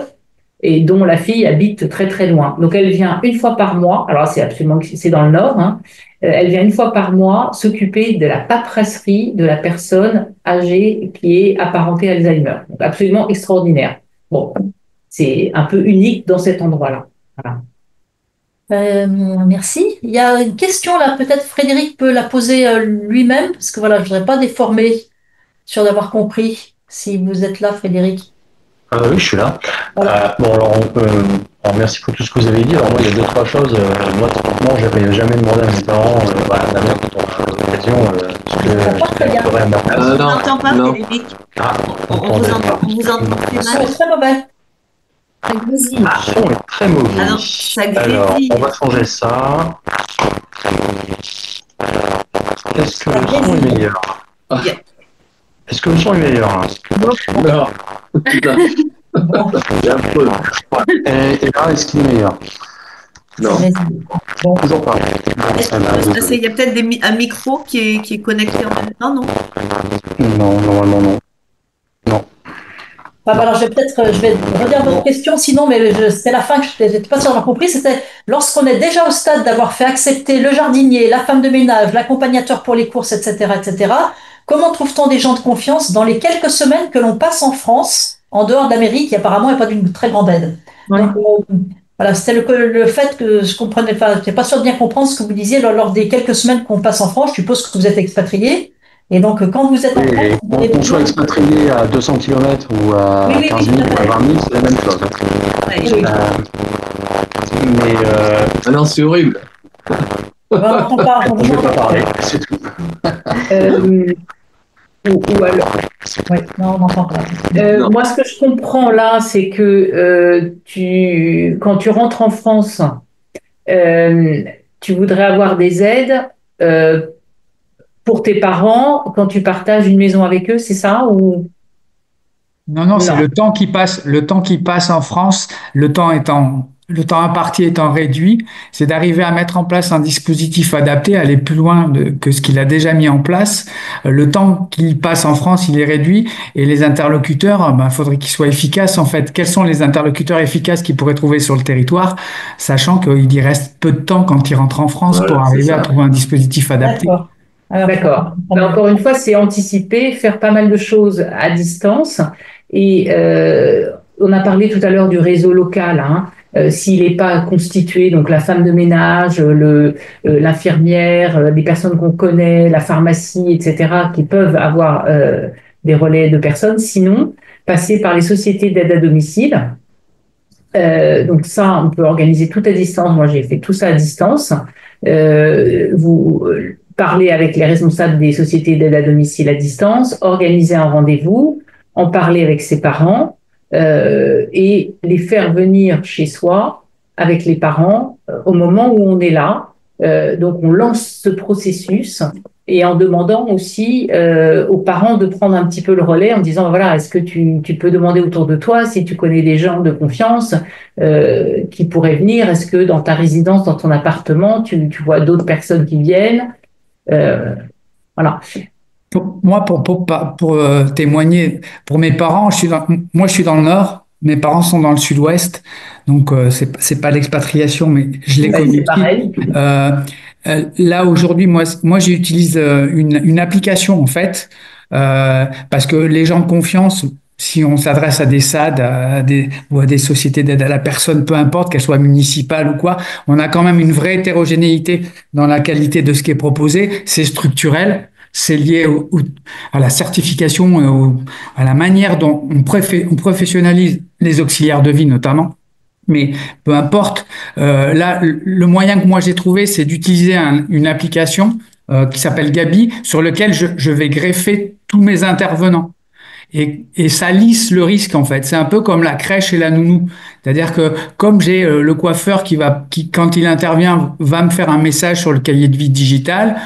et dont la fille habite très très loin. Donc elle vient une fois par mois, alors c'est dans le Nord, hein, elle vient une fois par mois s'occuper de la paperasserie de la personne âgée qui est apparentée à Alzheimer. Donc absolument extraordinaire. Bon, c'est un peu unique dans cet endroit-là. Voilà. Merci. Il y a une question là, peut-être Frédéric peut la poser lui-même, parce que voilà, je ne voudrais pas déformer, sûr d'avoir compris. Si vous êtes là, Frédéric. Oui, je suis là. Voilà. Bon, alors, merci pour tout ce que vous avez dit. Alors, moi, il y a deux, trois choses. Moi, typiquement, j'avais jamais demandé à mes parents, d'ailleurs, quand on a l'occasion, ce que je ferais à ma place. On n'entend pas, non. Frédéric. Ah, On vous entend très Le son mal. est très mauvais. Ça grésille. le son est très mauvais. Ah non, ça Alors, grésille. on va changer ça. Est-ce que Ça le son est grésille. meilleur? Yeah. Est-ce que le son est meilleur, là? Non. Bon, C'est affreux. Et là, est-ce qu'il est meilleur? Non. ça grésille. Bon. Toujours pas. Est-ce Ah, qu'il bah, peut se passer? désolé. Il y a peut-être un micro qui est connecté en même temps, non? Non, normalement, non. Non. Enfin, alors, je vais redire votre question, sinon, mais c'était la fin que je n'étais pas sûre d'avoir compris. C'était lorsqu'on est déjà au stade d'avoir fait accepter le jardinier, la femme de ménage, l'accompagnateur pour les courses, etc., etc., comment trouve-t-on des gens de confiance dans les quelques semaines que l'on passe en France, en dehors de l'Amérique, qui apparemment n'est pas d'une très grande aide? Ouais. Donc, voilà, c'était le fait que je comprenais pas, je n'étais pas sûre de bien comprendre ce que vous disiez lors des quelques semaines qu'on passe en France. Je suppose que vous êtes expatrié. Et donc, quand vous êtes en Oui, France, vous avez qu'on soit besoin. expatrié à 200 km ou à Oui, oui, 15 oui, 000 tout ou à à fait. 20 000, c'est la même chose. Ouais, Oui. Mais Ah non, c'est horrible. On n'entend pas. Je ne vais pas parler, c'est tout. Ou alors, Ouais, non, on n'entend pas. Non. moi, ce que je comprends là, c'est que quand tu rentres en France, euh, tu voudrais avoir des aides euh, pour tes parents quand tu partages une maison avec eux, c'est ça ou Non, non, c'est non? le temps qui passe en France, le temps imparti étant réduit, c'est d'arriver à mettre en place un dispositif adapté, aller plus loin que ce qu'il a déjà mis en place. Le temps qu'il passe en France, il est réduit et les interlocuteurs, ben, faudrait qu'ils soient efficaces. En fait, quels sont les interlocuteurs efficaces qu'ils pourraient trouver sur le territoire, sachant qu'il y reste peu de temps quand ils rentrent en France pour Voilà, c'est arriver à ça. trouver un dispositif adapté. D'accord. Alors, D'accord. Mais encore une fois, c'est anticiper, faire pas mal de choses à distance. Et on a parlé tout à l'heure du réseau local, hein. S'il n'est pas constitué, donc la femme de ménage, l'infirmière, les personnes qu'on connaît, la pharmacie, etc., qui peuvent avoir des relais de personnes. Sinon, passer par les sociétés d'aide à domicile. Donc ça, on peut organiser tout à distance. Moi, j'ai fait tout ça à distance. Vous parlez avec les responsables des sociétés d'aide à domicile à distance, organiser un rendez-vous, en parler avec ses parents et les faire venir chez soi avec les parents au moment où on est là. Donc on lance ce processus et en demandant aussi aux parents de prendre un petit peu le relais en disant voilà, est-ce que tu peux demander autour de toi si tu connais des gens de confiance qui pourraient venir, est-ce que dans ta résidence, dans ton appartement, tu vois d'autres personnes qui viennent. Voilà. Moi, pour témoigner, pour mes parents, moi, je suis dans le nord, mes parents sont dans le sud-ouest, donc c'est pas l'expatriation, mais je les Bah, connais c'est aussi. pareil. Là, aujourd'hui, moi j'utilise une application, en fait, parce que les gens de confiance, si on s'adresse à des SAD, ou à des sociétés d'aide à la personne, peu importe, qu'elles soient municipales ou quoi, on a quand même une vraie hétérogénéité dans la qualité de ce qui est proposé. C'est structurel. C'est lié à la certification, à la manière dont on professionnalise les auxiliaires de vie notamment. Mais peu importe, là, le moyen que moi j'ai trouvé, c'est d'utiliser une application qui s'appelle Gabi, sur lequel je vais greffer tous mes intervenants. Et ça lisse le risque en fait. C'est un peu comme la crèche et la nounou. C'est-à-dire que comme j'ai le coiffeur qui quand il intervient va me faire un message sur le cahier de vie digital,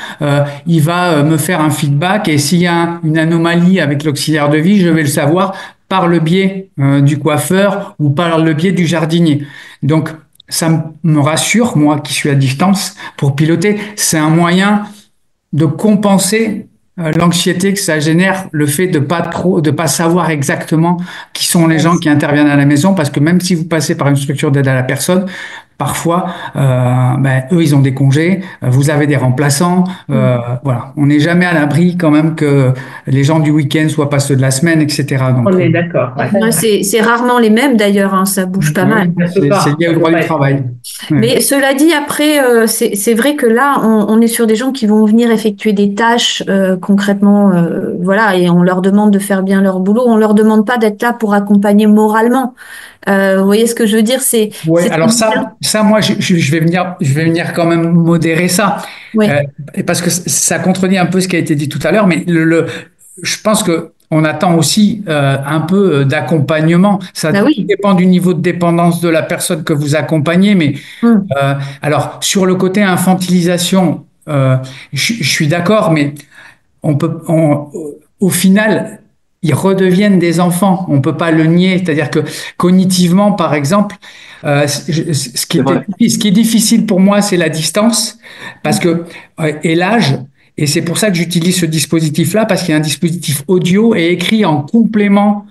il va me faire un feedback et s'il y a une anomalie avec l'auxiliaire de vie, je vais le savoir par le biais du coiffeur ou par le biais du jardinier. Donc ça me rassure moi qui suis à distance pour piloter. C'est un moyen de compenser l'anxiété que ça génère, le fait de pas savoir exactement qui sont les gens qui interviennent à la maison, parce que même si vous passez par une structure d'aide à la personne, parfois, eux, ils ont des congés, vous avez des remplaçants, voilà. On n'est jamais à l'abri quand même que les gens du week-end soient pas ceux de la semaine, etc. Donc, On est d'accord. Ouais. Ouais, c'est rarement les mêmes d'ailleurs, hein, ça bouge pas mal. c'est lié au droit du travail. Ouais. Mais cela dit, après, c'est vrai que là, on est sur des gens qui vont venir effectuer des tâches concrètement, voilà, et on leur demande de faire bien leur boulot. On leur demande pas d'être là pour accompagner moralement. Vous voyez ce que je veux dire? Ouais, alors moi, je vais venir quand même modérer ça, Oui. parce que ça contredit un peu ce qui a été dit tout à l'heure, mais je pense que on attend aussi un peu d'accompagnement. Ça Bah oui. dépend du niveau de dépendance de la personne que vous accompagnez, mais Hum. alors sur le côté infantilisation, je suis d'accord, mais au final, ils redeviennent des enfants. On peut pas le nier. C'est-à-dire que cognitivement, par exemple, ce qui est difficile pour moi, c'est la distance, parce que et l'âge. Et c'est pour ça que j'utilise ce dispositif-là, parce qu'il y a un dispositif audio et écrit en complément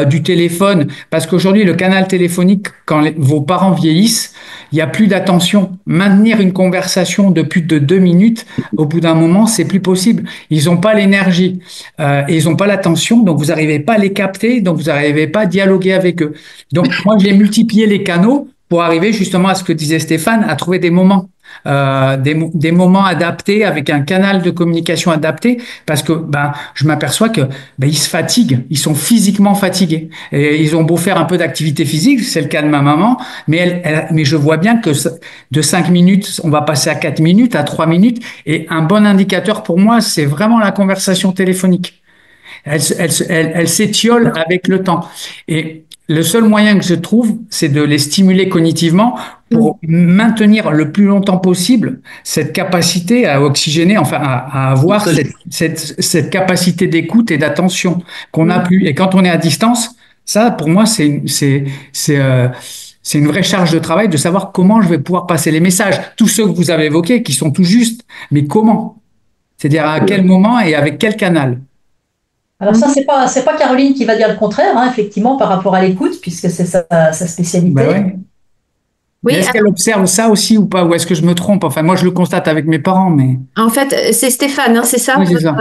du téléphone. Parce qu'aujourd'hui, le canal téléphonique, quand vos parents vieillissent, il y a plus d'attention. Maintenir une conversation de plus de 2 minutes, au bout d'un moment, c'est plus possible. Ils n'ont pas l'énergie et ils n'ont pas l'attention, donc vous n'arrivez pas à les capter, donc vous n'arrivez pas à dialoguer avec eux. Donc moi, j'ai multiplié les canaux pour arriver justement à ce que disait Stéphane, à trouver des moments. des moments adaptés avec un canal de communication adapté, parce que je m'aperçois que ils se fatiguent, ils sont physiquement fatigués. Et ils ont beau faire un peu d'activité physique, c'est le cas de ma maman, mais je vois bien que de 5 minutes, on va passer à 4 minutes, à 3 minutes, et un bon indicateur pour moi, c'est vraiment la conversation téléphonique. Elle s'étiole avec le temps. Et le seul moyen que je trouve, c'est de les stimuler cognitivement pour maintenir le plus longtemps possible cette capacité à oxygéner, enfin à avoir cette capacité d'écoute et d'attention qu'on n'a plus. Et quand on est à distance, ça, pour moi, c'est une vraie charge de travail de savoir comment je vais pouvoir passer les messages, tous ceux que vous avez évoqués, qui sont tout justes, mais comment? C'est-à-dire à quel moment et avec quel canal? Alors ça, c'est pas Caroline qui va dire le contraire, hein, effectivement, par rapport à l'écoute, puisque c'est sa spécialité. Ouais. Oui, est-ce qu'elle observe ça aussi ou pas? Ou est-ce que je me trompe? Enfin, moi, je le constate avec mes parents, mais... en fait, c'est Stéphane, hein, c'est ça? Oui, c'est ça.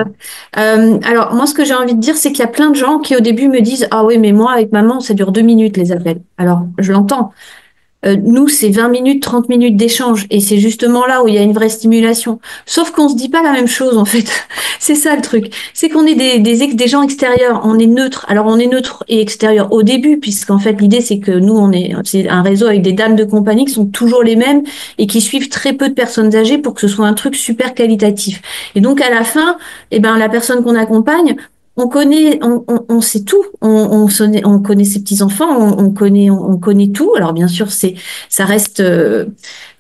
Alors, moi, ce que j'ai envie de dire, c'est qu'il y a plein de gens qui, au début, me disent, ah oui, mais moi, avec maman, ça dure 2 minutes, les appels. Alors, je l'entends. Nous, c'est 20 minutes, 30 minutes d'échange. Et c'est justement là où il y a une vraie stimulation. Sauf qu'on se dit pas la même chose, en fait. C'est ça le truc. C'est qu'on est des gens extérieurs. On est neutre. Alors, on est neutre et extérieur au début, puisqu'en fait, l'idée, c'est que nous, c'est un réseau avec des dames de compagnie qui sont toujours les mêmes et qui suivent très peu de personnes âgées pour que ce soit un truc super qualitatif. Et donc, à la fin, la personne qu'on accompagne, on sait tout. On connaît ses petits enfants, on connaît tout. Alors bien sûr, ça reste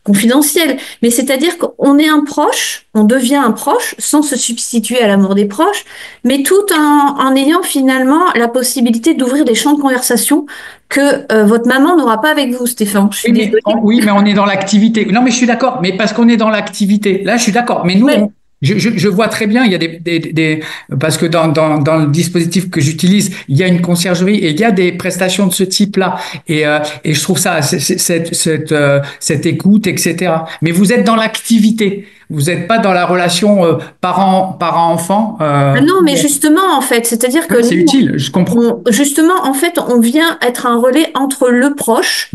confidentiel, mais c'est-à-dire qu'on est un proche, on devient un proche sans se substituer à l'amour des proches, mais tout en ayant finalement la possibilité d'ouvrir des champs de conversation que votre maman n'aura pas avec vous, Stéphane. Je suis désolée. Oui, mais on est dans l'activité. Non, mais je suis d'accord. Mais parce qu'on est dans l'activité. Là, je suis d'accord. Mais nous, je vois très bien, il y a parce que dans le dispositif que j'utilise, il y a une conciergerie et il y a des prestations de ce type-là. Et je trouve ça, cette écoute, etc. Mais vous êtes dans l'activité. Vous n'êtes pas dans la relation parent-enfant. Non, mais justement, en fait, c'est-à-dire que c'est utile, je comprends. Justement, en fait, on vient être un relais entre le proche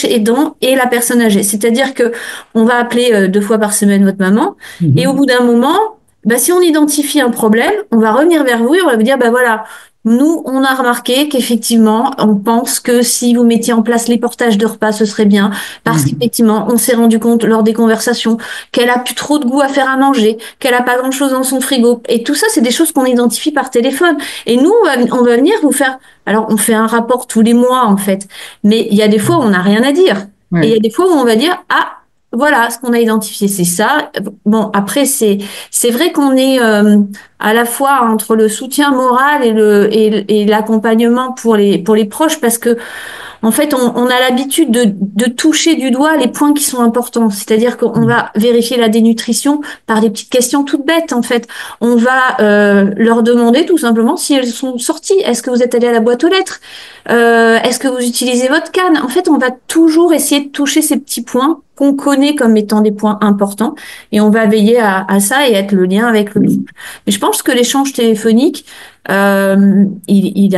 aidant et la personne âgée. C'est-à-dire que on va appeler 2 fois par semaine votre maman, et au bout d'un moment, si on identifie un problème, on va revenir vers vous et on va vous dire, voilà, nous, on a remarqué qu'effectivement, on pense que si vous mettiez en place les portages de repas, ce serait bien, parce qu'effectivement, on s'est rendu compte lors des conversations qu'elle a plus trop de goût à faire à manger, qu'elle a pas grand-chose dans son frigo. Et tout ça, c'est des choses qu'on identifie par téléphone. Et nous, on va venir vous faire... Alors, on fait un rapport tous les mois, en fait. Mais il y a des fois où on n'a rien à dire. Ouais. Et il y a des fois où on va dire, voilà, ce qu'on a identifié, c'est ça. Bon, après, c'est vrai qu'on est à la fois entre le soutien moral et l'accompagnement pour les proches, parce que en fait, on a l'habitude de toucher du doigt les points qui sont importants. C'est-à-dire qu'on va vérifier la dénutrition par des petites questions toutes bêtes, en fait. On va leur demander tout simplement si elles sont sorties. Est-ce que vous êtes allé à la boîte aux lettres? Est-ce que vous utilisez votre canne? En fait, on va toujours essayer de toucher ces petits points qu'on connaît comme étant des points importants, et on va veiller à ça et être le lien avec le couple. Mais je pense que l'échange téléphonique, il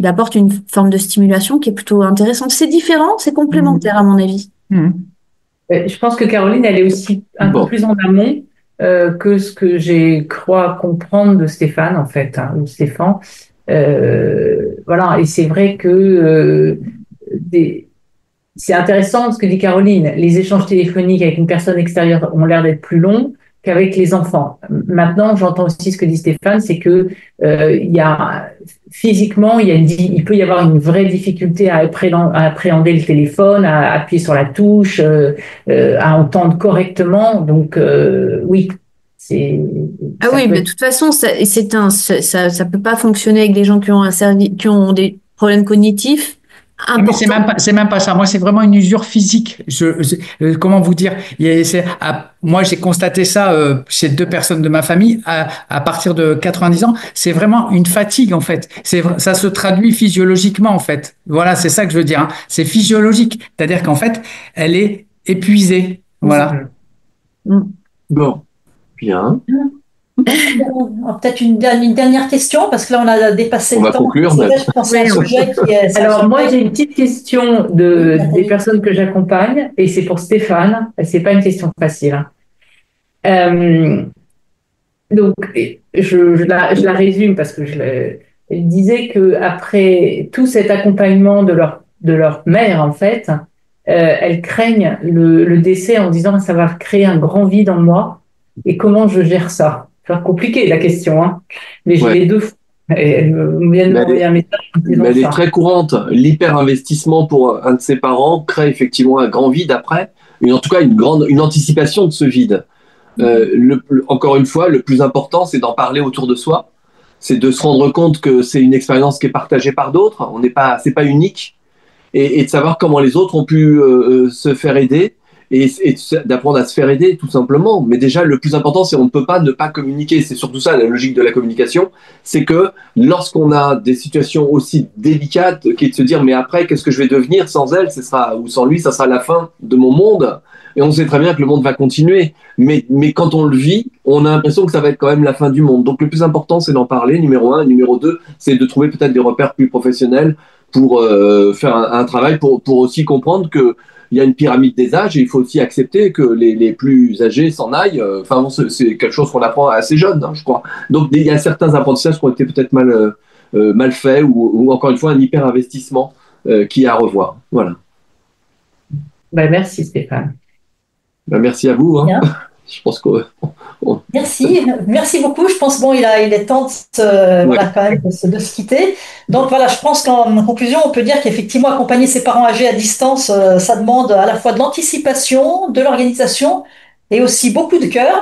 apporte une forme de stimulation qui est plutôt intéressante. C'est différent, c'est complémentaire à mon avis. Je pense que Caroline, elle est aussi un peu plus en amont que ce que j'ai crois comprendre de Stéphane, en fait, ou Stéphane. Voilà, et c'est vrai que c'est intéressant ce que dit Caroline. Les échanges téléphoniques avec une personne extérieure ont l'air d'être plus longs qu'avec les enfants. Maintenant, j'entends aussi ce que dit Stéphane, c'est que physiquement, il peut y avoir une vraie difficulté à appréhender le téléphone, à appuyer sur la touche, à entendre correctement. Donc, oui. Oui, mais de toute façon, ça peut pas fonctionner avec des gens qui ont des problèmes cognitifs. Mais c'est même pas ça. Moi, c'est vraiment une usure physique. Comment vous dire? Moi, j'ai constaté ça chez 2 personnes de ma famille à partir de 90 ans. C'est vraiment une fatigue, en fait. Ça se traduit physiologiquement, en fait. Voilà, c'est ça que je veux dire. Hein. C'est physiologique. C'est-à-dire qu'en fait, elle est épuisée. Voilà. Bon, bien. Peut-être une dernière question, parce que là, on a dépassé On le va temps. conclure. C'est vrai, je pense que c'est un sujet qui est... c'est un Alors, moi, sujet- j'ai une petite question Oui, des Nathalie. personnes que j'accompagne, et c'est pour Stéphane. C'est pas une question facile, hein. Euh, donc, je la résume parce que elle disait que après tout cet accompagnement de leur mère, en fait, elles craignent le décès en disant ça va créer un grand vide en moi. Et comment je gère ça? C'est compliqué la question, hein. Mais je Ouais. l'ai deux fois. Et elle vient de Mais m'envoyer un message en disant Mais elle est ça. très courante. L'hyper-investissement pour un de ses parents crée effectivement un grand vide après, en tout cas une anticipation de ce vide. Encore une fois, le plus important, c'est d'en parler autour de soi, c'est de se rendre compte que c'est une expérience qui est partagée par d'autres. C'est pas unique, et de savoir comment les autres ont pu se faire aider et d'apprendre à se faire aider tout simplement. Mais déjà, le plus important, c'est on ne peut pas ne pas communiquer. C'est surtout ça la logique de la communication, c'est que lorsqu'on a des situations aussi délicates, qui est de se dire mais après qu'est-ce que je vais devenir sans elle, ou sans lui, ça sera la fin de mon monde. Et on sait très bien que le monde va continuer. Mais quand on le vit, on a l'impression que ça va être quand même la fin du monde. Donc le plus important, c'est d'en parler, numéro 1. Numéro 2, c'est de trouver peut-être des repères plus professionnels pour faire un travail, pour aussi comprendre qu'il y a une pyramide des âges et il faut aussi accepter que les plus âgés s'en aillent. Enfin, bon, c'est quelque chose qu'on apprend assez jeune, hein, je crois. Donc il y a certains apprentissages qui ont été peut-être mal faits ou encore une fois un hyper-investissement qui est à revoir. Voilà. Ben, merci Stéphane. Ben, merci à vous. Hein. Bien. Je pense qu'on... Merci beaucoup. Je pense il est temps voilà, quand même de se quitter. Donc voilà, je pense qu'en conclusion, on peut dire qu'effectivement, accompagner ses parents âgés à distance, ça demande à la fois de l'anticipation, de l'organisation et aussi beaucoup de cœur.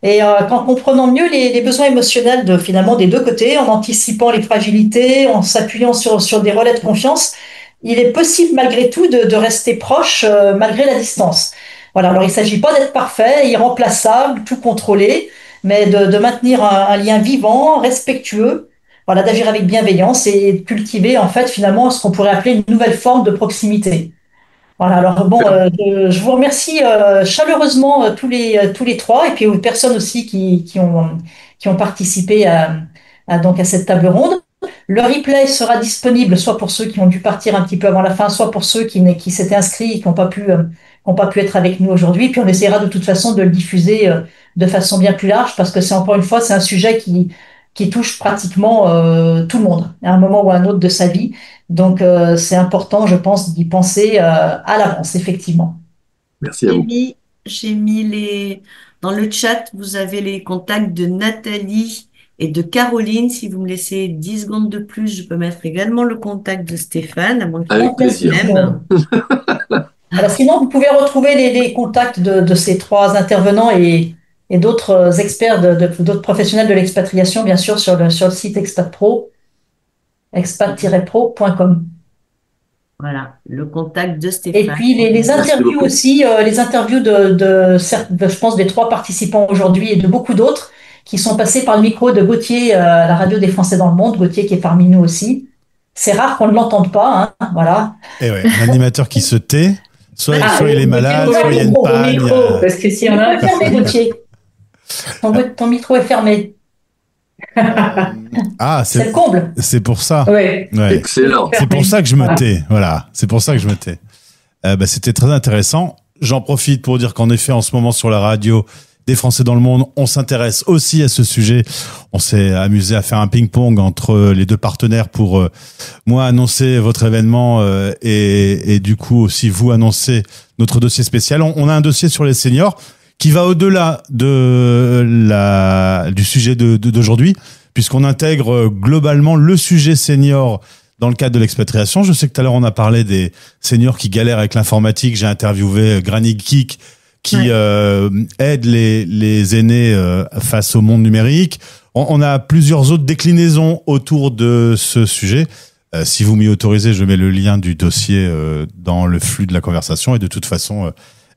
Et qu'en comprenant mieux les besoins émotionnels finalement des deux côtés, en anticipant les fragilités, en s'appuyant sur des relais de confiance, il est possible malgré tout de rester proche malgré la distance. Voilà, alors il ne s'agit pas d'être parfait, irremplaçable, tout contrôler, mais de maintenir un lien vivant, respectueux, voilà, d'agir avec bienveillance et de cultiver en fait finalement ce qu'on pourrait appeler une nouvelle forme de proximité. Voilà, alors bon, je vous remercie chaleureusement tous les trois et puis aux personnes aussi qui ont participé donc à cette table ronde. Le replay sera disponible soit pour ceux qui ont dû partir un petit peu avant la fin, soit pour ceux qui s'étaient inscrits et qui n'ont pas pu être avec nous aujourd'hui. Puis on essaiera de toute façon de le diffuser de façon bien plus large parce que c'est encore une fois, c'est un sujet qui touche pratiquement tout le monde à un moment ou à un autre de sa vie. Donc c'est important, je pense, d'y penser à l'avance, effectivement. Merci à vous. J'ai mis dans le chat, vous avez les contacts de Nathalie et de Caroline. Si vous me laissez 10 secondes de plus, je peux mettre également le contact de Stéphane, à moins qu'il Avec plaisir. Alors, sinon, vous pouvez retrouver les contacts de ces trois intervenants et d'autres experts, d'autres professionnels de l'expatriation, bien sûr, sur le site Expat Pro, expat-pro.com. Voilà, le contact de Stéphane. Et puis les interviews aussi, les interviews je pense, des trois participants aujourd'hui et de beaucoup d'autres qui sont passés par le micro de Gauthier à la radio des Français dans le monde, Gauthier qui est parmi nous aussi. C'est rare qu'on ne l'entende pas, hein, voilà. Et ouais, un animateur qui se tait, soit il est malade, soit il y a une panne. Parce que si on a fermé, Gauthier. Ton micro est fermé. C'est le comble. C'est pour ça. Ouais. Excellent. C'est pour ça que je me tais. Voilà. C'est pour ça que je me tais. C'était très intéressant. J'en profite pour dire qu'en effet, en ce moment, sur la radio des Français dans le monde, on s'intéresse aussi à ce sujet. On s'est amusé à faire un ping-pong entre les deux partenaires pour, moi, annoncer votre événement et du coup aussi vous annoncer notre dossier spécial. On a un dossier sur les seniors qui va au-delà du sujet d'aujourd'hui, puisqu'on intègre globalement le sujet senior dans le cadre de l'expatriation. Je sais que tout à l'heure, on a parlé des seniors qui galèrent avec l'informatique. J'ai interviewé Granny Geek qui aide les aînés face au monde numérique. On a plusieurs autres déclinaisons autour de ce sujet. Si vous m'y autorisez, je mets le lien du dossier dans le flux de la conversation. Et de toute façon,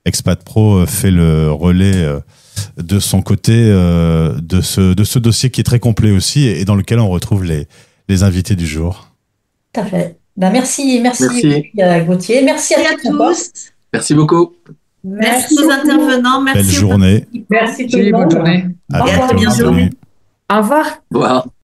Expat Pro fait le relais de son côté de ce dossier qui est très complet aussi et dans lequel on retrouve les invités du jour. Tout à fait. Merci Gauthier. Merci à tous. Merci beaucoup. Merci aux intervenants. Merci Belle aux journée. Merci tout le Bonne monde. journée. À Et à très bientôt. bientôt. Salut. Au revoir. Voilà.